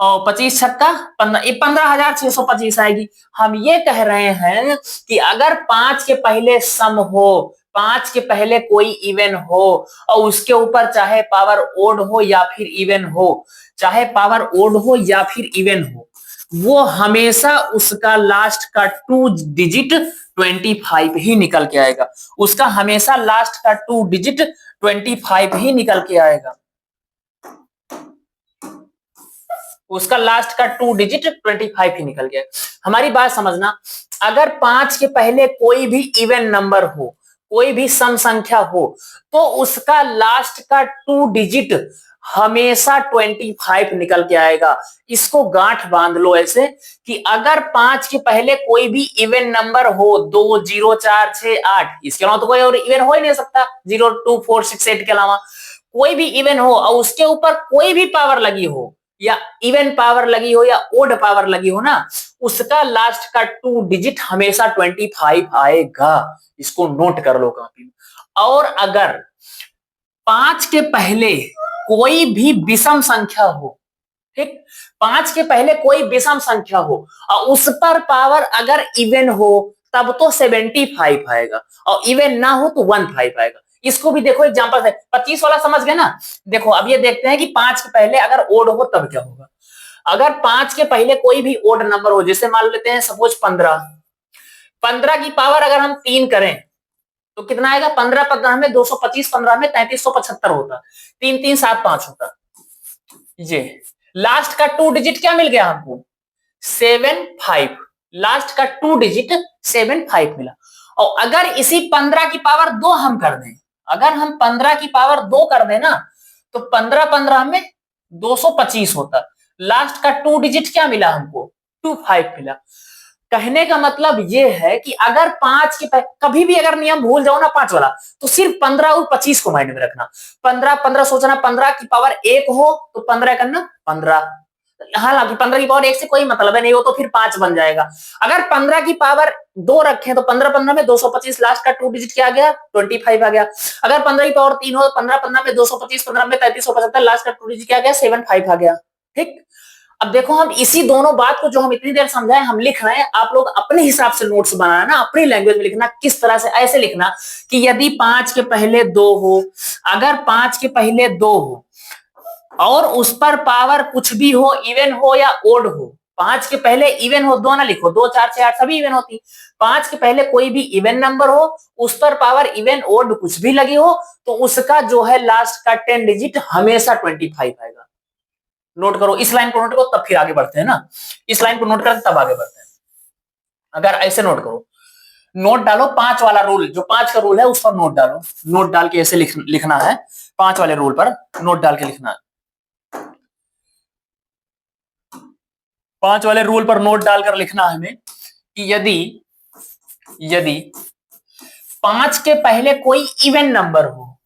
A: और 25 छक्का 15,625 आएगी। हम ये कह रहे हैं कि अगर 5 के पहले सम हो, 5 के पहले कोई इवन हो और उसके ऊपर चाहे पावर ओड हो या फिर इवन हो, चाहे पावर ओड हो या फिर इवन हो, वो हमेशा उसका लास्ट का 2 डिजिट 25 ही निकल के आएगा, उसका हमेशा लास्ट का 2 डिजिट 25 ही निकल के आएगा, उसका लास्ट का 2 डिजिट 25 ही निकल गया। हमारी बात समझना, अगर 5 के पहले कोई भी इवन नंबर हो, कोई भी सम संख्या हो, तो उसका लास्ट का 2 डिजिट हमेशा 25 निकल के आएगा। इसको गांठ बांध लो ऐसे कि अगर 5 के पहले कोई भी इवन नंबर हो, 2 0 4 6 8, इसके अलावा तो कोई और इवन हो ही नहीं सकता, 0 2 4 6 8 के अलावा कोई भी इवन हो और उसके ऊपर कोई भी पावर लगी हो, या इवन पावर लगी हो या ओड पावर लगी हो ना, उसका लास्ट का 2 डिजिट हमेशा 25 आएगा। इसको नोट कर लो कॉपी में। और अगर 5 के पहले कोई भी विषम संख्या हो, ठीक, 5 के पहले कोई विषम संख्या हो और उस पर पावर अगर इवन हो तब तो 75 आएगा, और इवन ना हो तो 15 आएगा। इसको भी देखो एग्जांपल है, 25 वाला समझ गए ना। देखो अब ये देखते हैं कि 5 के पहले अगर ओड हो तब क्या होगा। अगर 5 के पहले कोई भी ओड नंबर हो, जैसे मान लेते हैं सपोज 15, 15 की पावर अगर हम 3 करें तो कितना आएगा, 15 15 में 225, 15 में 3375 होता, 3 3 7 5 होता। ये लास्ट का 2 डिजिट क्या मिल गया हमको, 75, लास्ट का 2 डिजिट 75 मिला। और अगर इसी 15 की पावर 2 हम कर दें, अगर हम 15 की पावर 2 कर दें ना, तो 15 15 में 225 होता, लास्ट का 2 डिजिट क्या मिला हमको, 25 मिला। कहने का मतलब ये है कि अगर 5 के कभी भी अगर नियम भूल जाओ ना 5 वाला, तो सिर्फ 15 और 25 को माइंड में रखना। 15 15 सोचना, 15 की पावर 1 हो तो 15 करना 15, हालांकि 15 की पावर 1 से कोई मतलब है नहीं, हो तो फिर 5 बन जाएगा। अगर 15 की पावर 2 रखें तो 15 15 में 225, लास्ट का 2 डिजिट क्या आ गया, 25 आ गया। अगर 15 की पावर 3 हो, 15 15 में 225, 15 में 3375, लास्ट का 2 डिजिट क्या आ गया, 75 आ गया। ठीक, अब देखो हम इसी दोनों बात को जो हम इतनी देर समझाए हम लिख रहे हैं, आप लोग अपने हिसाब से नोट्स बनाना ना, अपनी लैंग्वेज में लिखना। किस तरह से, ऐसे लिखना कि यदि 5 के पहले 2 हो, अगर 5 के पहले 2 हो और उस पर पावर कुछ भी हो, इवन हो या ओड हो, 5 के पहले इवन हो, 2 ना लिखो, 2 4 6 8 सभी इवन होती, 5 के पहले कोई भी इवन नंबर हो, उस पर पावर इवन ओड कुछ भी लगी हो, तो उसका जो है लास्ट का 10 डिजिट हमेशा 25 आएगा। नोट करो, इस लाइन को नोट करो तब फिर आगे बढ़ते हैं ना, इस लाइन को नोट करके तब आगे बढ़ते हैं। अगर ऐसे नोट करो, नोट डालो 5 वाला रूल, जो 5 का रूल है उस पर नोट डालो, नोट डाल के ऐसे लिखना है, 5 वाले रूल पर नोट डाल के लिखना है, 5 वाले रूल पर नोट डालकर लिखना है हमें कि यदि यदि 5 के पहले कोई इवन नंबर हो,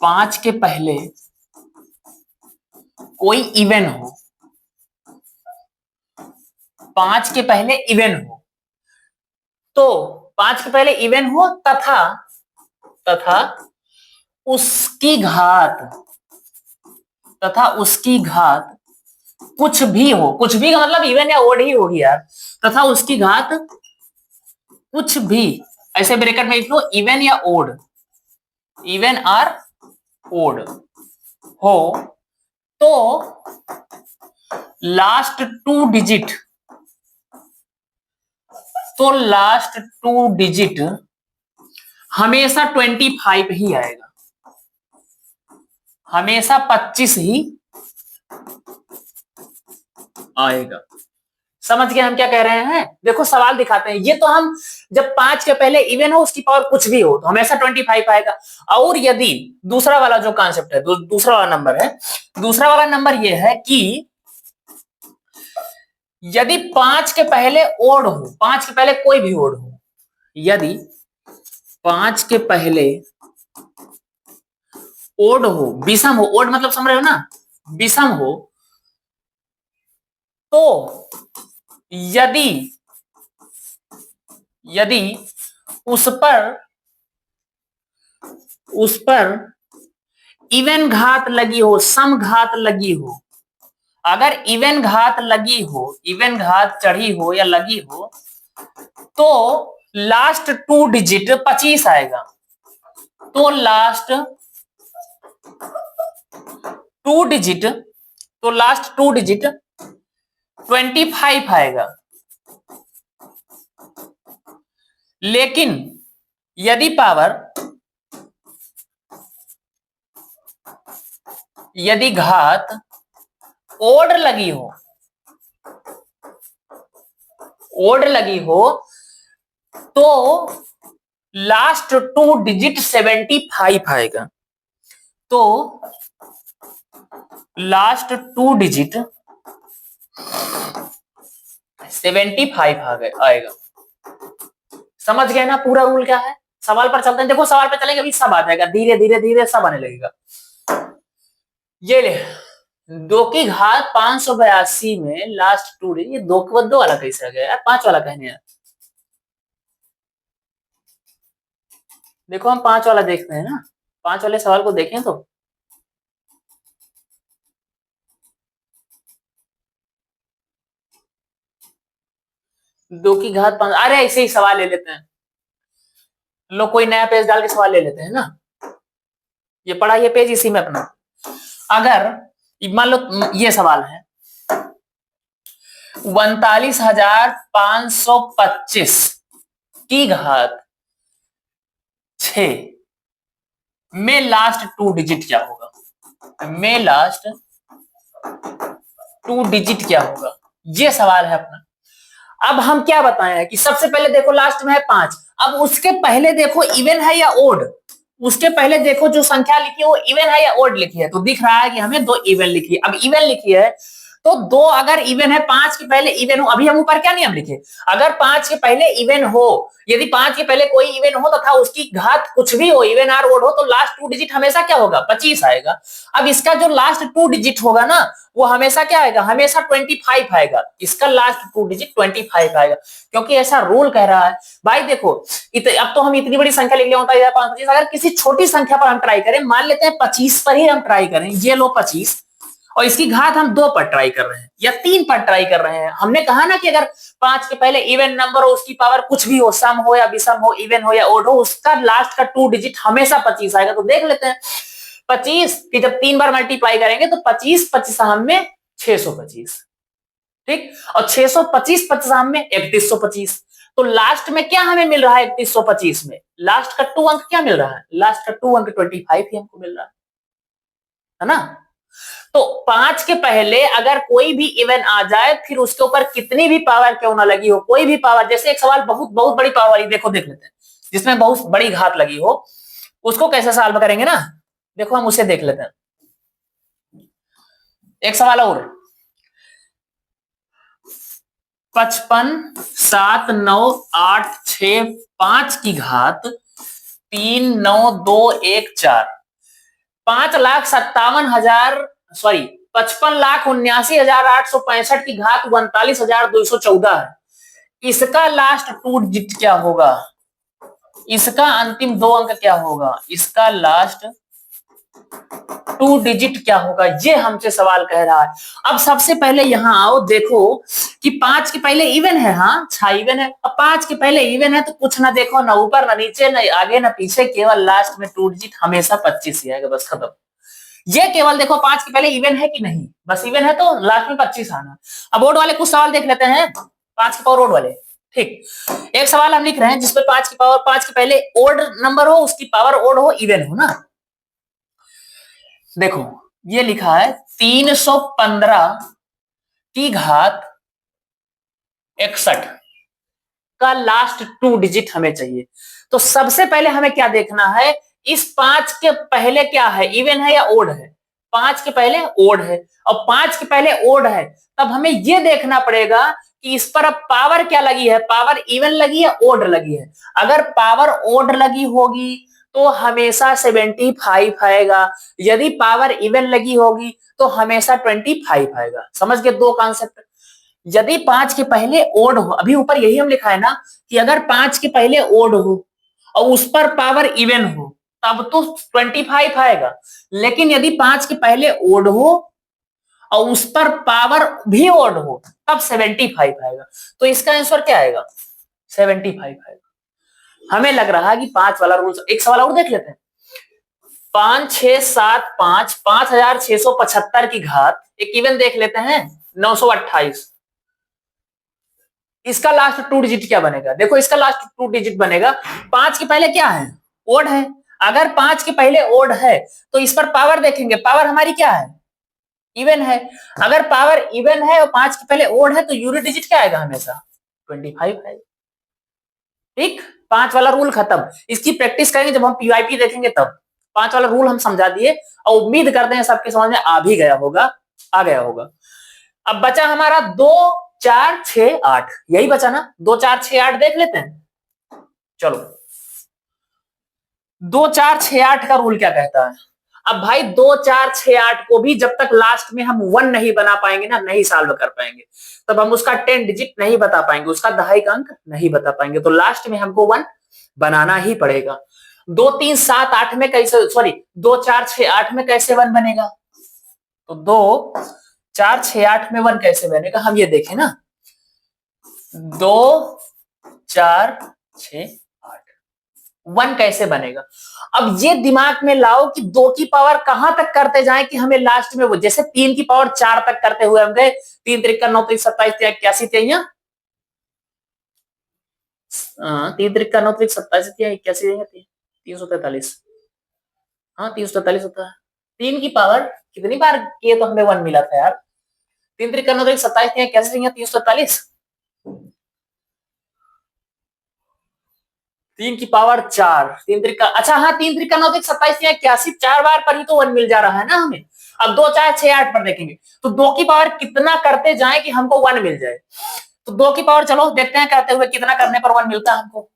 A: 5 के पहले कोई इवन हो, 5 के पहले इवन हो, तो 5 के पहले इवन हो तथा तथा उसकी घात कुछ भी हो, कुछ भी का मतलब इवन या ओड ही होगी यार, तथा उसकी घात कुछ भी, ऐसे ब्रैकेट में लिख लो इवन या ओड, इवन और ओड हो, तो लास्ट टू डिजिट हमेशा 25 ही आएगा, हमेशा 25 ही आएगा। समझ गए हम क्या कह रहे हैं? देखो सवाल दिखाते हैं, ये तो हम जब 5 के पहले इवन हो उसकी पावर कुछ भी हो तो हमेशा 25 आएगा। और यदि दूसरा वाला जो कॉन्सेप्ट है, दूसरा वाला नंबर ये है कि यदि 5 के पहले ओड हो, 5 के पहले कोई भी ओड हो, यदि 5 के पहले ओड हो, विषम हो, ओड मतलब समझ रहे हो ना, विषम हो, तो यदि उस पर इवन घात लगी हो, सम घात लगी हो, अगर इवन घात लगी हो, इवन घात चढ़ी हो या लगी हो, तो लास्ट टू डिजिट 25 आएगा, तो लास्ट टू डिजिट 25 आएगा। लेकिन यदि घात ओड लगी हो तो लास्ट टू डिजिट 75 आएगा, तो लास्ट टू डिजिट 75 आएगा। समझ गए ना पूरा रूल क्या है? सवाल पर चलते हैं, देखो सवाल पर चलेंगे अभी सब आ जाएगा, धीरे धीरे सब आने लगेगा। ये ले 2 की घात 582 में लास्ट टू डिजिट, ये दो वाला कैसे आ गया यार, 5 वाला कहने यार। देखो हम 5 वाला देखते हैं ना, 5 वाले सवाल को देखें तो 2 की घात 5, अरे ऐसे ही सवाल ले लेते हैं, लोग कोई नया पेज डाल के सवाल ले लेते हैं ना, ये पढ़ा ये पेज इसी में अपना। अगर मान लो ये सवाल है 39,525 की घात 6 में लास्ट टू डिजिट क्या होगा, ये सवाल है अपना। अब हम क्या बताए हैं कि सबसे पहले देखो लास्ट में है 5, अब उसके पहले देखो इवन है या ओड, उसके पहले देखो जो संख्या लिखी है वो इवन है या ओड लिखी है, तो दिख रहा है कि हमें 2 इवन लिखी है। अब इवन लिखी है तो 2 अगर इवन है, 5 के पहले इवन हो, अभी हम ऊपर क्या नियम लिखे, अगर 5 के पहले इवन हो, यदि 5 के पहले कोई इवन हो तथा उसकी घात कुछ भी हो, इवन और ओड हो, तो लास्ट टू डिजिट हमेशा क्या होगा, 25 आएगा। अब इसका जो लास्ट टू डिजिट होगा ना वो हमेशा क्या आएगा, हमेशा 25 आएगा, इसका लास्ट टू डिजिट 25 आएगा, क्योंकि ऐसा रूल कह रहा है। भाई देखो अब तो हम इतनी बड़ी संख्या लिख लिया होता है 525, अगर किसी छोटी संख्या पर हम ट्राई करें, मान लेते हैं 25 पर ही हम ट्राई करें, ये लो 25, और इसकी घात हम 2 पर ट्राई कर रहे हैं या 3 पर ट्राई कर रहे हैं। हमने कहा ना कि अगर 5 के पहले इवन नंबर हो, उसकी पावर कुछ भी हो, सम हो या विषम हो, इवन हो या ओड हो, उसका लास्ट का टू डिजिट हमेशा 25 आएगा। तो देख लेते हैं 25 की जब 3 बार मल्टीप्लाई करेंगे तो 25 25 में 625, ठीक, और 625 50 में 3125, तो लास्ट में क्या हमें मिल रहा है 3125 में, लास्ट का 2 अंक क्या मिल रहा है, लास्ट का 2 अंक 25 ही हमको मिल रहा है ना। तो 5 के पहले अगर कोई भी इवन आ जाए, फिर उसके ऊपर कितनी भी पावर क्यों ना लगी हो, कोई भी पावर, जैसे एक सवाल बहुत बहुत बड़ी पावर वाली देखो देख लेते हैं, जिसमें बहुत बड़ी घात लगी हो, उसको कैसे सॉल्व करेंगे ना, देखो हम उसे देख लेते हैं। एक सवाल और, 55 7 9 8 6 5 की घात 3 9 2 1 4, 5,57,000 सॉरी 55,79,865 की घात 39,214 है। इसका लास्ट टू डिजिट क्या होगा? इसका अंतिम दो अंक क्या होगा? इसका लास्ट टू डिजिट क्या होगा? ये हमसे सवाल कह रहा है। अब सबसे पहले यहां आओ, देखो कि 5 के पहले इवन है, हाँ 6 इवन है। अब 5 के पहले इवन है तो कुछ ना देखो, ना ऊपर ना नीचे, ना आगे ना पीछे, केवल लास्ट में टू डिजिट हमेशा 25 ही आएगा, बस खत्म। ये केवल देखो 5 के पहले इवन है कि नहीं, बस इवन है तो लास्ट में 25 आना। अब ओड वाले कुछ सवाल देख लेते हैं, 5 के पावर ओड वाले। ठीक, एक सवाल हम लिख रहे हैं जिसमें 5 की पावर 5 के पहले ओड नंबर हो, उसकी पावर ओड हो, इवन हो ना। देखो ये लिखा है 315 की घात 61 का लास्ट टू डिजिट हमें चाहिए। तो सबसे पहले हमें क्या देखना है, इस 5 के पहले क्या है, इवन है या ओड है? 5 के पहले ओड है, और 5 के पहले ओड है, तब हमें यह देखना पड़ेगा कि इस पर अब पावर क्या लगी है, पावर इवन लगी है, ओड लगी है। अगर पावर ओड लगी होगी तो हमेशा 75 आएगा, यदि पावर इवन लगी होगी तो हमेशा 25 आएगा। समझ गए दो कॉन्सेप्ट? यदि 5 के पहले ओड हो, अभी ऊपर यही हम लिखा है ना कि अगर 5 के पहले ओड हो और उस पर पावर इवन हो तब तो 25 आएगा, लेकिन यदि 5 के पहले ओड हो और उस पर पावर भी ओड हो तब 75 आएगा। तो इसका आंसर क्या आएगा? 75 आएगा। हमें लग रहा है कि 5 वाला रूल। एक सवाल और देख लेते हैं। 5 6 7 5 5,675 की घात, एक इवन देख लेते हैं, 928। इसका लास्ट टू डिजिट क्या बनेगा? देखो इसका लास्ट टू डिजिट बनेगा, 5 के पहले क्या है, ओड है। अगर 5 के पहले ओड है तो इस पर पावर देखेंगे, पावर हमारी क्या है, इवन है। अगर पावर इवन है और 5 के पहले ओड है तो यूनिट डिजिट क्या आएगा? हमेशा 25 है। ठीक, 5 वाला रूल खत्म। इसकी प्रैक्टिस करेंगे जब हम पीवाईपी देखेंगे तब। 5 वाला रूल हम समझा दिए और उम्मीद करते हैं सबके समझ में आ भी गया होगा, आ गया होगा। अब बचा हमारा 2 4 6 8, यही बचा ना, 2 4 6 8 देख लेते हैं। चलो 2 4 6 8 का रूल क्या कहता है? अब भाई 2 4 6 8 को भी जब तक लास्ट में हम 1 नहीं बना पाएंगे ना, नहीं सॉल्व कर पाएंगे, तब हम उसका 10 डिजिट नहीं बता पाएंगे, उसका दहाई का अंक नहीं बता पाएंगे। तो लास्ट में हमको 1 बनाना ही पड़ेगा। 2 3 7 8 में कैसे, सॉरी 2 4 6 8 में कैसे 1 बनेगा? तो 2 4 6 8 में 1 कैसे बनेगा, हम ये देखें ना। 2 4 6 8 1 कैसे बनेगा? अब ये दिमाग में लाओ कि 2 की पावर कहां तक करते जाएं कि हमें लास्ट में वो, जैसे 3 की पावर 4 तक करते हुए हम गए, 3 त्रिक 9 त्रिक 27 81 3 त्रिक 9 त्रिक 27 81 343, हाँ 343 होता है। 3 की पावर कितनी बार किए तो हमें 1 मिला था यार? 3 त्रिक 9 त्रिक 27 81 343, 3 की पावर 4, 3 त्रिक, अच्छा हाँ 3 त्रिक 9 त्रिक 27 81, 4 बार पर ही तो 1 मिल जा रहा है ना हमें। अब 2 4 6 8 पर देखेंगे तो 2 की पावर कितना करते जाए कि हमको 1 मिल जाए। तो 2 की पावर चलो देखते हैं करते हुए कितना करने पर 1 मिलता है हमको।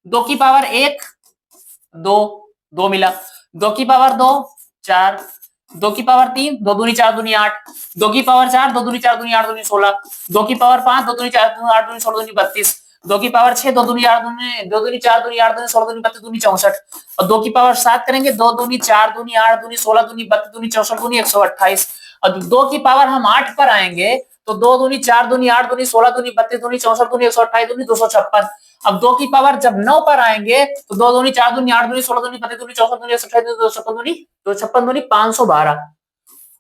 A: 2 की पावर 1 2 2 मिला, 2 की पावर 2 4, 2 की पावर 3 2 दूनी 4 दूनी 8, 2 की पावर 4 2 दूनी 4 दूनी 8 दूनी 16, 2 की पावर 5 2 दूनी 4 दूनी 8 दूनी 16 दूनी 32, 2 की पावर 6 2 दूनी 8 दूनी 2 दूनी 4 दूनी 8 दूनी 16 दूनी 32 दूनी 64, और 2 की पावर 7 करेंगे, 2 दूनी 4 दूनी 8 दूनी 16 दूनी 32 दूनी 64 दूनी 128, और 2 की पावर हम 8 पर आएंगे तो 2 दूनी 4 दूनी 8 दूनी 16 दूनी 32 दूनी 64 दूनी 128 दूनी 256। अब 2 की पावर जब 9 पर आएंगे तो 2 दूनी 4 दूनी 8 दूनी 16 दूनी 32 दूनी 64 दूनी 128 दूनी 256 दूनी 256 दूनी 512।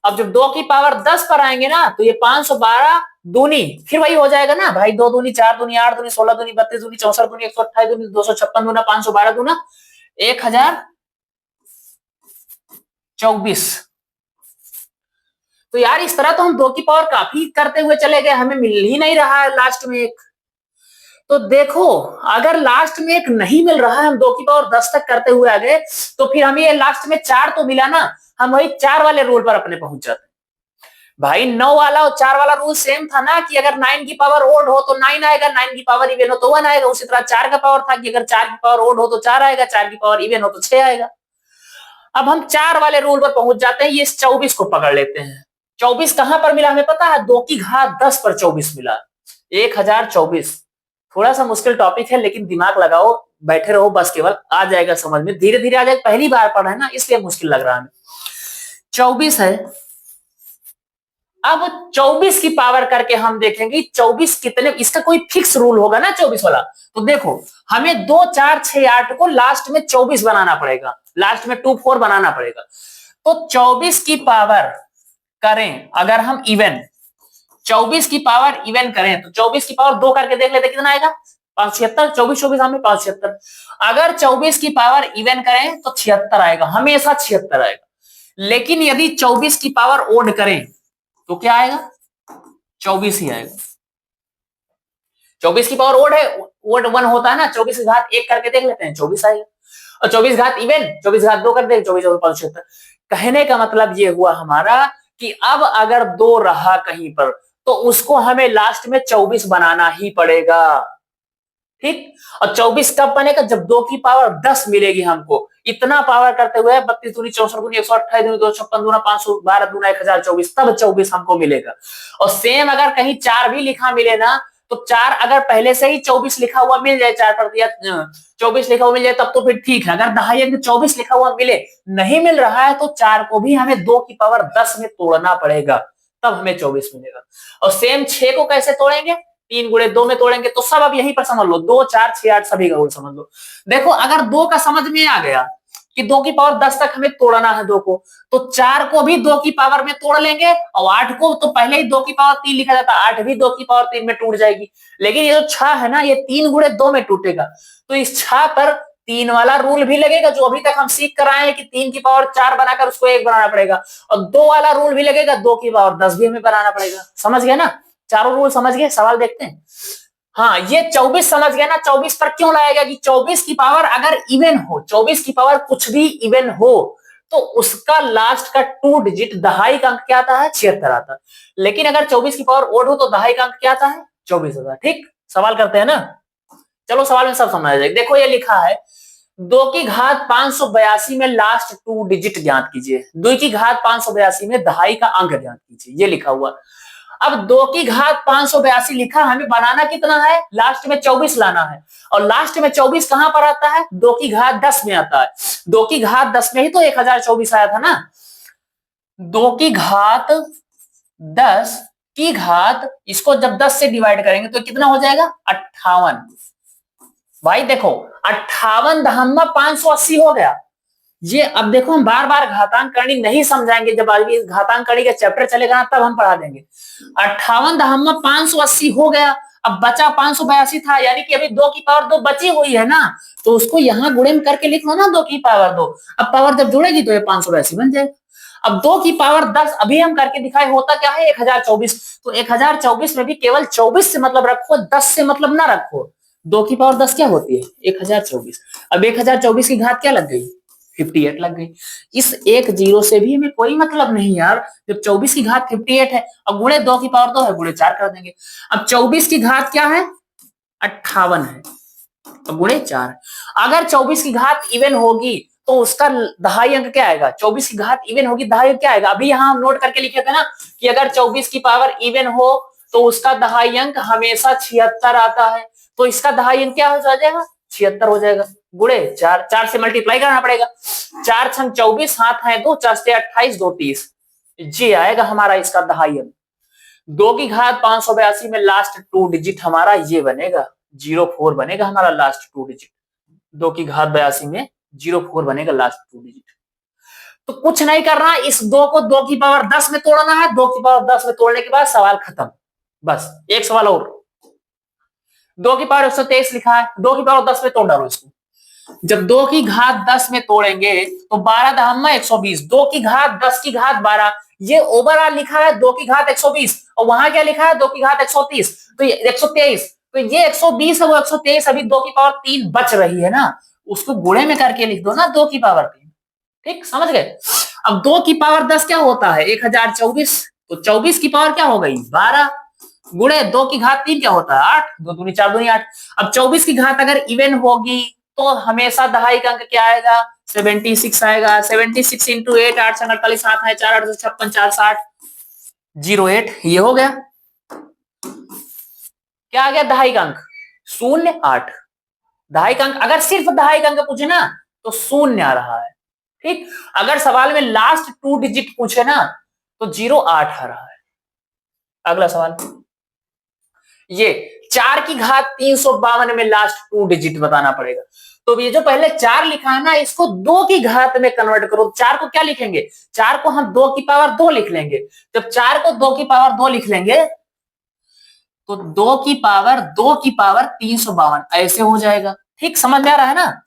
A: अब जब 2 की पावर 10 पर आएंगे ना तो ये 512 दूनी फिर वही हो जाएगा ना भाई, 2 दूनी 4 दूनी 8 दूनी 16 दूनी 32 दूनी 64 दूनी 128 दूनी 256 दूना 512 दूना 1024। तो यार इस तरह तो हम 2 की पावर काफी करते हुए चले गए, हमें मिल ही नहीं रहा है लास्ट में एक। तो देखो अगर लास्ट में एक नहीं मिल रहा है, हम 2 की पावर 10 तक करते हुए आ गए, तो फिर हमें लास्ट में 4 तो मिला ना, हम वही 4 वाले रूल पर अपने पहुंच जाते हैं। भाई 9 वाला और 4 वाला रूल सेम था ना कि अगर 9 की पावर ओड हो तो 9 आएगा, 9 की पावर इवन हो तो 1 आएगा। उसी तरह 4 का पावर था कि अगर 4 की पावर ओड हो तो 4 आएगा, 4 की पावर इवन हो तो 6 आएगा। अब हम 4 वाले रूल पर पहुंच जाते हैं, ये इस 24 को पकड़ लेते हैं। 24 कहां पर मिला हमें पता है? 2 की घात 10 पर 24 मिला, 1024। थोड़ा सा मुश्किल टॉपिक है लेकिन दिमाग लगाओ, बैठे रहो बस, केवल आ जाएगा समझ में, धीरे धीरे आ जाएगा। पहली बार पढ़ा है ना इसलिए मुश्किल लग रहा है। 24 है। अब 24 की पावर करके हम देखेंगे 24 कितने, इसका कोई फिक्स रूल होगा ना 24 वाला। तो देखो हमें 2 4 6 8 को लास्ट में 24 बनाना पड़ेगा, लास्ट में 2 4 बनाना पड़ेगा। तो 24 की पावर करें अगर हम इवन, 24 की पावर इवन करें तो 24 की पावर 2 करके देख लेते कितना आएगा, 576। 24 24 हमें 576। अगर 24 की पावर इवन करें तो 76 आएगा, हमेशा 76 आएगा। लेकिन यदि 24 की पावर ओड करें तो क्या आएगा? 24 ही आएगा। 24 की पावर ओड है, ओड 1 होता है ना, 24 की घात 1 करके देख लेते हैं, 24 आएगा। और 24 घात इवन, 24 घात 2 कर देंगे, 24 और 576। कहने का मतलब ये हुआ हमारा कि अब अगर 2 रहा कहीं पर तो उसको हमें लास्ट में 24 बनाना ही पड़ेगा, ठीक। और 24 कब बनेगा? जब 2 की पावर 10 मिलेगी हमको। इतना पावर करते हुए 32 दूनी 64 दूनी 128 दूनी 256 दूना 512 दूना 1024, तब 24 हमको मिलेगा। और सेम अगर कहीं 4 भी लिखा मिले ना, तो 4 अगर पहले से ही 24 लिखा हुआ मिल जाए, 4 पर दिया 24 लिखा हुआ मिल जाए तब तो फिर ठीक है। अगर दहाई अंक 24 लिखा हुआ मिले, नहीं मिल रहा है तो 4 को भी हमें 2 की पावर 10 में तोड़ना पड़ेगा, तब हमें 24 मिलेगा। और सेम 6 को कैसे तोड़ेंगे? 3 गुणे 2 में तोड़ेंगे। तो सब अब यहीं पर समझ लो, 2 4 6 8 सभी का रूल समझ लो। देखो अगर 2 का समझ में आ गया कि 2 की पावर 10 तक हमें तोड़ना है 2 को, तो 4 को भी 2 की पावर में तोड़ लेंगे। और 8 को तो पहले ही 2 की पावर 3 लिखा जाता, 8 भी 2 की पावर 3 में टूट जाएगी। लेकिन ये जो 6 है ना, ये 3 गुणे 2 में टूटेगा। तो इस 6 पर 3 वाला रूल भी लगेगा जो अभी तक हम सीख कर आए हैं कि 3 की पावर 4 बनाकर उसको 1 बनाना पड़ेगा। और 2 वाला रूल भी लगेगा, 2 की पावर 10 भी हमें बनाना पड़ेगा। समझ गए ना? चारों रूल समझ गए? सवाल देखते हैं। हाँ, ये 24 समझ गया ना? 24 पर क्यों लाया गया कि 24 की पावर अगर इवन हो, 24 की पावर कुछ भी इवन हो, तो उसका लास्ट का 2 डिजिट दहाई का अंक क्या आता है? 76 आता है। लेकिन अगर 24 की पावर ओड हो तो दहाई का अंक क्या आता है? 24 आता है। ठीक, सवाल करते हैं ना। चलो सवाल में सब समझ आ जाएगा। देखो ये लिखा है 2 की घात 582 में लास्ट 2 डिजिट ज्ञात कीजिए। 2 की घात 582 में दहाई का अंक ज्ञात कीजिए, ये लिखा हुआ। अब 2 की घात 582 लिखा, हमें बनाना कितना है? लास्ट में 24 लाना है। और लास्ट में 24 कहां पर आता है? 2 की घात 10 में आता है। 2 की घात 10 में ही तो 1024 आया था ना। 2 की घात 10 की घात, इसको जब 10 से डिवाइड करेंगे तो कितना हो जाएगा? 58। भाई देखो 58 दहम्मा 580 हो गया। ये अब देखो हम बार बार घातांक करनी नहीं समझाएंगे, जब अभी घातांक करनी का चैप्टर चलेगा ना तब हम पढ़ा देंगे। 58 दहम्मा 580 हो गया। अब बचा 582 था, यानी कि अभी 2 की पावर 2 बची हुई है ना, तो उसको यहाँ गुणे में करके लिख लो ना 2 की पावर 2। अब पावर जब जुड़ेगी तो ये 582 बन जाएगा। अब 2 की पावर 10 अभी हम करके दिखाए, होता क्या है? 1024। तो 1024 में भी केवल 24 से मतलब रखो, 10 से मतलब ना रखो। 2 की पावर 10 क्या होती है? 1024। अब 1024 की घात क्या लग गई? 58 लग गई। इस 1 0 से भी हमें कोई मतलब नहीं यार, जब 24 की घात 58 है और गुणे 2 की पावर 2 है, गुणे 4 कर देंगे। अब 24 की घात क्या है? 58 है, तो गुणे 4। अगर 24 की घात इवन होगी तो उसका दहाई अंक क्या आएगा? 24 की घात इवन होगी, दहाई अंक क्या आएगा? अभी यहां हम नोट करके लिखे थे ना कि अगर 24 की पावर इवन हो तो उसका दहाई अंक हमेशा 76 आता है। तो इसका दहाई अंक क्या हो जाएगा? 76 हो जाएगा। गुणे 4, 4 से मल्टीप्लाई करना पड़ेगा। 4 छंग 24, हाथ है 2, 4 से 28, 2 30, जी आएगा हमारा इसका दहाई अंक। 2 की घात 582 में लास्ट 2 डिजिट हमारा ये बनेगा, 04 बनेगा हमारा लास्ट 2 डिजिट। 2 की घात 82 में 04 बनेगा लास्ट 2 डिजिट। तो कुछ नहीं करना, इस 2 को 2 की पावर 10 में तोड़ना है। 2 की पावर 10 में तोड़ने के बाद सवाल खत्म। बस एक सवाल और, 2 की पावर 123 लिखा है, 2 की पावर 10 में तोड़ डालो इसको। जब 2 की घात 10 में तोड़ेंगे तो 12 दहम्मा 120, 2 की घात 10 की घात 12, ये ओवरऑल लिखा है 2 की घात 120, और वहां क्या लिखा है? 2 की घात 130, तो ये 123, तो ये 120 है, वो 123, अभी 2 की पावर 3 बच रही है ना, उसको गुणे में करके लिख दो ना 2 की पावर 3। ठीक, समझ गए? अब 2 की पावर 10 क्या होता है? 1024, तो 24 की पावर क्या हो गई 12 गुणे 2 की घात 3 क्या होता है 8, 2 दूनी 4 दूनी 8। अब 24 की घात अगर इवन होगी तो हमेशा दहाई का अंक क्या आएगा 76 आएगा। 76 इंटू 8, 8 से 48, 7 है 4, 8 से 56, 4 60, 08 ये हो गया। क्या आ गया दहाई का अंक 0.8। दहाई का अंक अगर सिर्फ दहाई का अंक पूछे ना तो 0 आ रहा है, ठीक। अगर सवाल में लास्ट 2 डिजिट पूछे ना तो 08 आ रहा है। अगला सवाल, ये 4 की घात 352 में लास्ट 2 डिजिट बताना पड़ेगा। तो ये जो पहले 4 लिखा है ना इसको 2 की घात में कन्वर्ट करो। 4 को क्या लिखेंगे 4 को हम 2 की पावर 2 लिख लेंगे। जब 4 को 2 की पावर 2 लिख लेंगे तो 2 की पावर 352 ऐसे हो जाएगा, ठीक। समझ में आ रहा है ना।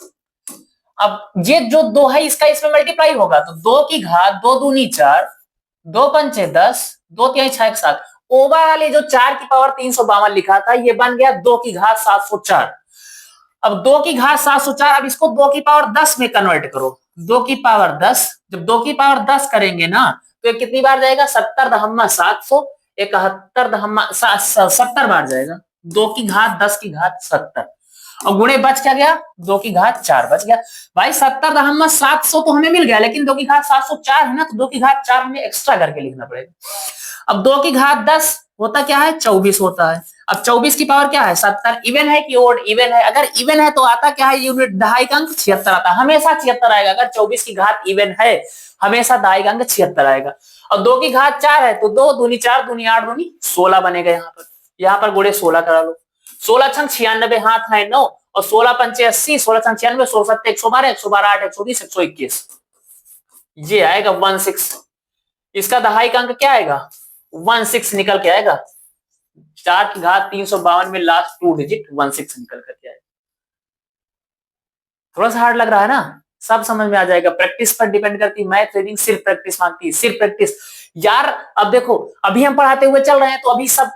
A: अब ये जो 2 है इसका इसमें मल्टीप्लाई होगा तो 2 की घात 2 दूनी 4, 2 पंचे 10, 2 तिहाई 6 7। ओवर वाले जो 4 की पावर 352 लिखा था ये बन गया 2 की घात 704। अब 2 की घात 704, अब इसको 2 की पावर 10 में कन्वर्ट करो। 2 की पावर 10, जब 2 की पावर 10 करेंगे ना तो ये कितनी बार जाएगा 70 दहम्मा 700, 71 दहम्मा 70 बार जाएगा। 2 की घात 10 की घात 70 और गुणे बच क्या गया 2 की घात 4 बच गया। भाई 70 दहम्मा 700 तो हमें मिल गया लेकिन 2 की घात 704 है ना तो 2 की घात 4 हमें एक्स्ट्रा करके लिखना पड़ेगा। अब 2 की घात 10 होता क्या है 24 होता है। अब 24 की पावर क्या है 70। इवन है कि ओड इवन है, अगर इवन है तो आता क्या है यूनिट दहाई का अंक 76 आता है, हमेशा 76 आएगा। अगर 24 की घात इवन है हमेशा दहाई का अंक 76 आएगा। और 2 की घात 4 है तो 2 दूनी 4 दूनी 8 दूनी 16 बनेगा। यहाँ पर गुणे 16 करा लो। 16 छंग 96 हाथ है 9 और 16 पंचे 80, 16 छंग 96, 16 सत्ते 112, 112 8 120 121 ये आएगा 16। इसका दहाई का अंक क्या आएगा 16 निकल के आएगा। 4 की घात 352 में लास्ट 2 डिजिट 16 निकल करके आएगा। थोड़ा सा हार्ड लग रहा है ना, सब समझ में आ जाएगा। प्रैक्टिस पर डिपेंड करती है, मैथ रीडिंग सिर्फ प्रैक्टिस मांगती है, सिर्फ प्रैक्टिस। यार अब देखो अभी हम पढ़ाते हुए चल रहे हैं तो अभी सब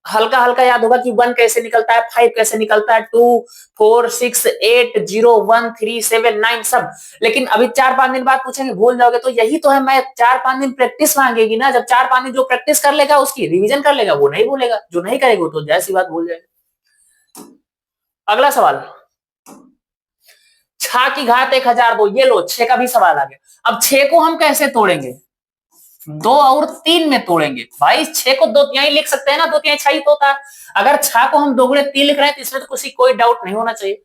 A: हल्का हल्का याद होगा कि 1 कैसे निकलता है, 5 कैसे निकलता है, 2 4 6 8 0 1 3 7 9 सब। लेकिन अभी 4-5 दिन बाद पूछेंगे भूल जाओगे तो यही तो है मैथ। 4-5 दिन प्रैक्टिस मांगेगी ना, जब 4-5 दिन जो प्रैक्टिस कर लेगा उसकी रिवीजन कर लेगा वो नहीं भूलेगा, जो नहीं करेगा तो जैसी बात भूल जाएगा। अगला सवाल, 6 की घात 1002, ये लो 6 का भी सवाल आ गया। अब 6 को हम कैसे तोड़ेंगे 2 और 3 में तोड़ेंगे। भाई 6 को 2 तिहाई लिख सकते हैं ना, 2 तिहाई 6 ही तो होता है। अगर 6 को हम 2 गुणे 3 लिख रहे हैं तो इसमें तो कुछ कोई डाउट नहीं होना चाहिए।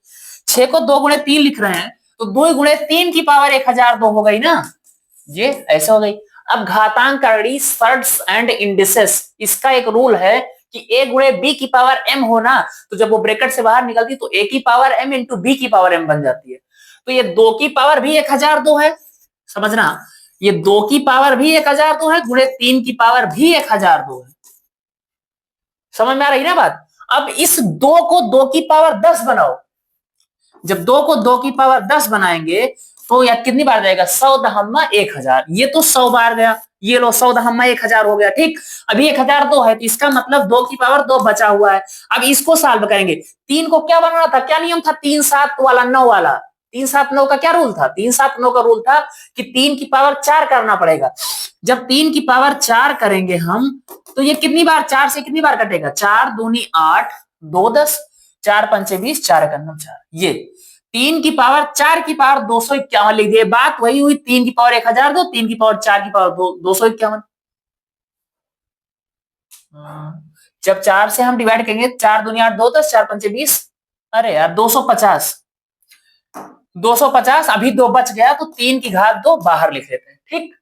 A: 6 को 2 गुणे 3 लिख रहे हैं तो 2 गुणे 3 की पावर 1002 हो गई ना, ये ऐसे हो गई। अब घातांकरणीय सर्ट्स एंड इंडिसेस, इसका एक रूल है कि a गुणे b की पावर m हो ना तो जब वो ब्रैकेट से बाहर निकलती तो a की पावर m इंटू b की पावर m बन जाती है। तो ये 2 की पावर भी 1002 है, समझना। ये 2 की पावर भी 1002 है गुणे 3 की पावर भी 1002 है। समझ में आ रही ना बात। अब इस 2 को 2 की पावर 10 बनाओ। जब 2 को 2 की पावर 10 बनाएंगे तो यह कितनी बार जाएगा 100 दहम्मा 1000, ये तो 100 बार गया। ये लो 100 दहम्मा 1000 हो गया, ठीक। अभी 1002 है तो इसका मतलब 2 की पावर 2 बचा हुआ है। अब इसको सॉल्व करेंगे। 3 को क्या बनाना था, क्या नियम था 3 7 वाला 9 वाला। 3 7 9 का क्या रूल था, 3 7 9 का रूल था कि 3 की पावर 4 करना पड़ेगा। जब 3 की पावर 4 करेंगे हम तो ये कितनी बार 4 से कितनी बार कटेगा 4 दूनी 8 2 10 4 पंचे 20 4 एकम 4। ये 3 की पावर 4 की पावर 251 लिख दिए। बात वही हुई 3 की पावर 1002, 3 की पावर 4 की पावर 251। जब 4 से हम डिवाइड करेंगे 4 दूनी 8 2 10 4 पंचे 20, अरे यार 250। 250 अभी 2 बच गया तो 3 की घात 2 बाहर लिख लेते हैं, ठीक।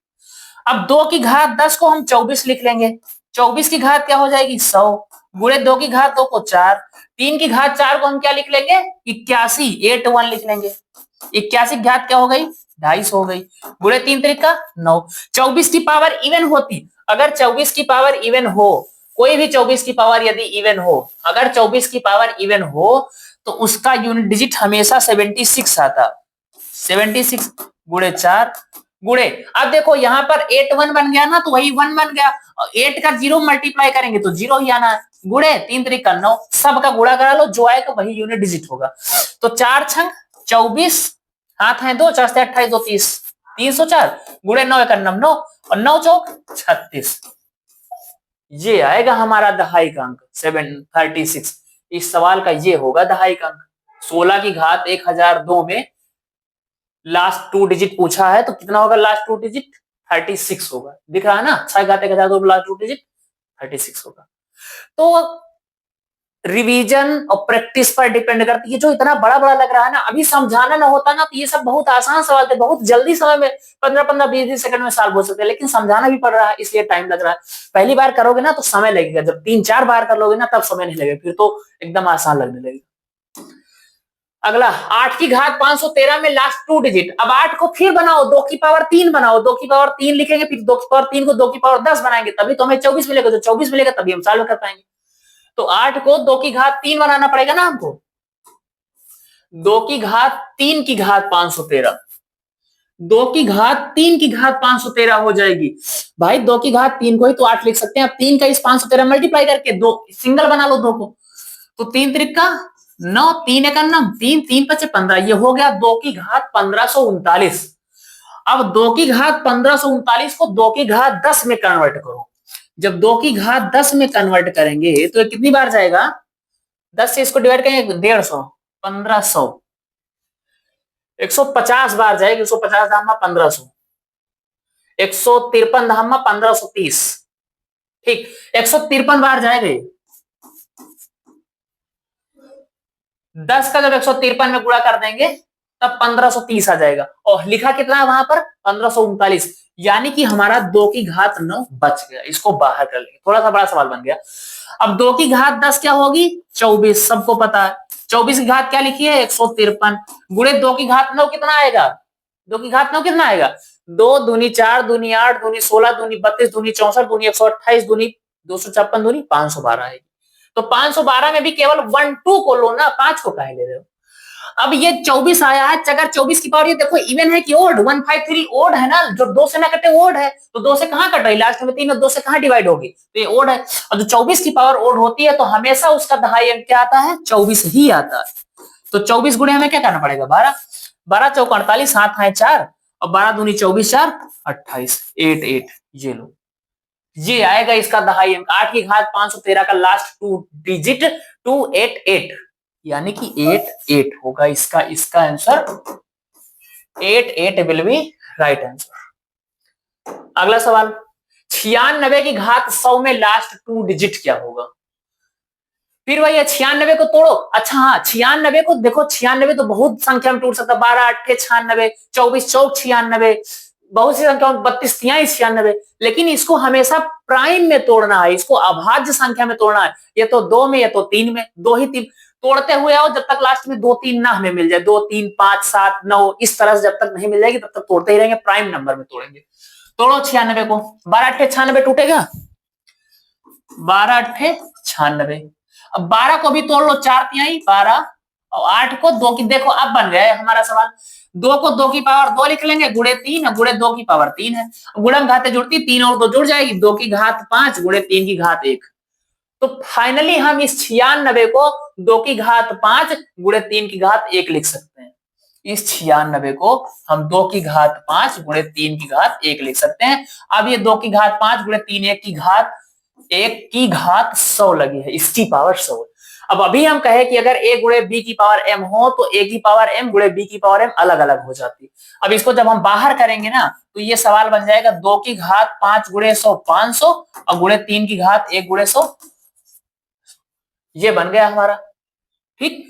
A: अब 2 की घात 10 को हम 24 लिख लेंगे। 24 की घात क्या हो जाएगी 100 गुणे 2 की घात 2 को 4, 3 की घात 4 को हम क्या लिख लेंगे 81 81 लिख लेंगे। 81 की घात क्या हो गई 250 हो गई गुणे 3 तरीका 9। 24 की पावर इवन होती, अगर 24 की पावर इवन हो, कोई भी 24 की पावर यदि इवन हो, अगर 24 की पावर इवन हो तो उसका यूनिट डिजिट हमेशा 76 आता। 76 गुणे 4 गुणे, अब देखो यहाँ पर 8 1 बन गया ना तो वही 1 बन गया। 8 का 0 मल्टीप्लाई करेंगे तो 0 ही आना है गुणे 3 तरीका 9, सबका गुणा करा लो जो आएगा वही यूनिट डिजिट होगा। तो 4 छंग 24 हाथ है 2 4 से 28 2 30 304 गुणे 9 एकम 9 और 9 चौक 36। ये आएगा हमारा दहाई का अंक 736। इस सवाल का ये होगा दहाई का अंक। 16 की घात 1002 में लास्ट 2 डिजिट पूछा है तो कितना होगा लास्ट 2 डिजिट? 36 होगा। दिख रहा है ना, 6 घात 1002 लास्ट 2 डिजिट 36 होगा। तो रिवीजन और प्रैक्टिस पर डिपेंड करती है। जो इतना बड़ा बड़ा लग रहा है ना, अभी समझाना ना होता ना तो ये सब बहुत आसान सवाल थे, बहुत जल्दी समय में 15-15 20 सेकंड में सॉल्व हो सकते हैं, लेकिन समझाना भी पड़ रहा है इसलिए टाइम लग रहा है। पहली बार करोगे ना तो समय लगेगा, जब 3-4 बार कर लोगे ना तब समय नहीं लगेगा, फिर तो एकदम आसान लगने लगेगा। अगला 8 की घात 513 में लास्ट 2 डिजिट। अब 8 को फिर बनाओ, 2 की पावर 3 बनाओ, 2 की पावर 3 लिखेंगे, फिर 2 की पावर 3 को 2 की पावर 10 बनाएंगे, तभी तो हमें 24 मिलेगा। जो 24 मिलेगा तभी हम सॉल्व कर पाएंगे। तो 8 को 2 की घात 3 बनाना पड़ेगा ना हमको। 2 की घात 3 की घात 513, 2 की घात 3 की घात 513 हो जाएगी। भाई 2 की घात 3 को ही तो 8 लिख सकते हैं। अब 3 का इस 513 मल्टीप्लाई करके 2 सिंगल बना लो 2 को, तो 3 त्रिका 9, 3 एक अन्नम 3, 3 पचे 15, ये हो गया 2 की घात 1539। अब 2 की घात 1539 को 2 की घात 10 में कन्वर्ट करो। जब 2 की घात 10 में कन्वर्ट करेंगे तो ये कितनी बार जाएगा? 10 से इसको डिवाइड करेंगे 150, 1500, 150 बार जाएगी। 150 धामा 1500, 153 धामा 1530, ठीक 153 बार जाएगा। 10 का जब 153 में गुणा कर देंगे तब 1530 आ जाएगा, और लिखा कितना है वहां पर? 1539, यानी कि हमारा 2 की घात 9 बच गया। इसको बाहर कर लेंगे, थोड़ा सा बड़ा सवाल बन गया। अब 2 की घात 10 क्या होगी? 24, सबको पता है। 24 की घात क्या लिखी है? 153 गुणे 2 की घात 9 कितना आएगा? 2 की घात 9 कितना आएगा? 2 दूनी 4 दूनी 8 दूनी 16 दूनी 32 दूनी 64 दूनी 128 दूनी 256 दूनी 512 आएगी। तो 512 में भी केवल 1 2 को लो ना, 5 को काहे ले रहे हो? अब ये 24 आया है, अगर 24 की पावर ये देखो इवन है कि ओड? 153 ओड है ना, जो 2 से ना कटे ओड है, तो 2 से कहां कट रही? लास्ट में 3 और 2 से कहां डिवाइड होगी? तो ये ओड है। और जो 24 की पावर ओड होती है तो हमेशा उसका दहाई अंक क्या आता है? 24 ही आता है। तो 24 गुणे हमें क्या करना पड़ेगा? 12, 12 चौक 48, 7 है 4, और 12 दूनी 24, 4 28, 8 8, ये लो, ये आएगा इसका दहाई अंक। 8 की घात 513 का लास्ट 2 डिजिट 288, यानी कि 88 होगा इसका answer. 88 will be right answer. अगला सवाल 96 की घात 100 में लास्ट 2 डिजिट क्या होगा? फिर वही है, 96 को तोड़ो। अच्छा हाँ, 96 को देखो, 96 तो बहुत संख्या में टूट सकता है। 12 8 96, 24 चौक 96, बहुत सी संख्या 32 तिहाई 96, लेकिन इसको हमेशा प्राइम में तोड़ना है, इसको अभाज्य संख्या में तोड़ना है। ये तो 2 में, ये तो 3 में, 2 ही 3 तोड़ते हुए आओ जब तक लास्ट में 2 3 ना हमें मिल जाए। 2 3 5 7 9 इस तरह से जब तक नहीं मिल जाएगी तब तक तोड़ते ही रहेंगे, प्राइम नंबर में तोड़ेंगे। तोड़ो 96 को। 12 8 96 टूटेगा, 12 8 96। अब 12 को भी तोड़ लो, 4 तिहाई 12, और 8 को 2 की, देखो अब बन गया है हमारा सवाल। 2 को 2 की पावर 2 लिख लेंगे, गुणे 3, गुणे 2 की पावर 3 है, गुणम घाते जुड़ती 3 और 2 जुड़ जाएगी, 2 की घात 5 गुणे 3 की घात 1। तो फाइनली हम इस 96 को 2 की घात 5 गुणे 3 की घात 1 लिख सकते हैं। इस 96 को हम 2 की घात 5 गुणे 3 की घात 1 लिख सकते हैं। अब ये 2 की घात 5 गुणे 3 1 की घात 100 लगी है, इसकी पावर 100 है। अब अभी हम कहे कि अगर a गुणे b की पावर m हो तो a की पावर m गुणे b की पावर m अलग अलग हो जाती। अब इसको जब हम बाहर करेंगे ना तो ये सवाल बन जाएगा 2 की घात 5 गुणे 100 500, और गुणे 3 की घात 1 गुणे 100, ये बन गया हमारा। ठीक,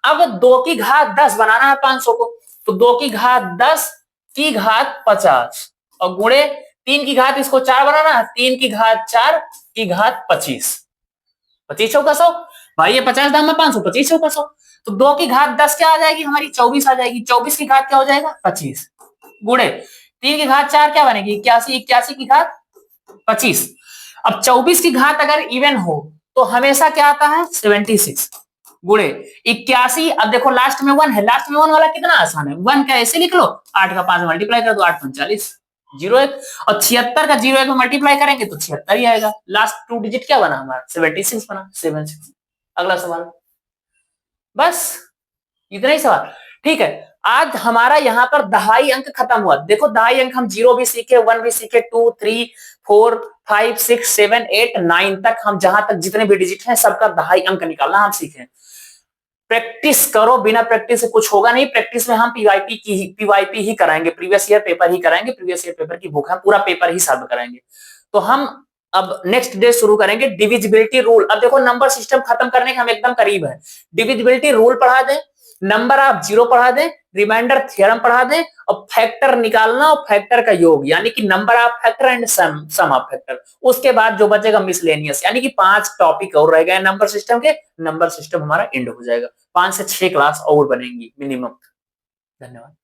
A: अब 2 की घात 10 बनाना है 500 को, तो 2 की घात 10 की घात 50, और गुणे 3 की घात इसको 4 बनाना है, 3 की घात 4 की घात 25, 25 चौका 100। भाई ये 50 दाम में 500, 25 चौका 100। तो 2 की घात 10 क्या आ जाएगी हमारी? 24 आ जाएगी। 24 की घात क्या हो जाएगा? 25, गुणे 3 की घात 4 क्या बनेगी? 81, 81 की घात 25। अब 24 की घात अगर इवन हो तो हमेशा क्या आता है? 76, गुणे 81। अब देखो लास्ट में 1 है, लास्ट में 1 वाला कितना आसान है, 1 का ऐसे लिख लो, 8 का 5 मल्टीप्लाई कर दो, 8 45 01, और 76 का 01 में मल्टीप्लाई करेंगे तो 76 ही आएगा। लास्ट 2 डिजिट क्या बना हमारा? 76 बना, 76। अगला सवाल, बस इतना ही सवाल। ठीक है, आज हमारा यहाँ पर दहाई अंक खत्म हुआ। देखो दहाई अंक हम 0 भी सीखे, 1 भी सीखे, 2, 3, 4, 5, 6, 7, 8, 9 तक हम जहां तक जितने भी डिजिट हैं सबका दहाई अंक निकालना हम सीखे। प्रैक्टिस करो, बिना प्रैक्टिस से कुछ होगा नहीं। प्रैक्टिस में हम पीवाईपी ही कराएंगे, प्रीवियस ईयर पेपर ही कराएंगे। प्रीवियस ईयर पेपर की बुक हम पूरा पेपर ही सॉल्व कराएंगे। तो हम अब नेक्स्ट डे शुरू करेंगे डिविजिबिलिटी रूल। अब देखो नंबर सिस्टम खत्म करने के हम एकदम करीब है। डिविजिबिलिटी रूल पढ़ा दें, नंबर ऑफ जीरो पढ़ा दें, रिमाइंडर थ्योरम पढ़ा दें, और फैक्टर निकालना और फैक्टर का योग यानी कि number of factor and sum of factor. उसके बाद जो बचेगा मिसलेनियस, यानी कि 5 टॉपिक और रह गए नंबर सिस्टम के। नंबर सिस्टम हमारा एंड हो जाएगा। 5 से 6 क्लास और बनेंगी मिनिमम। धन्यवाद।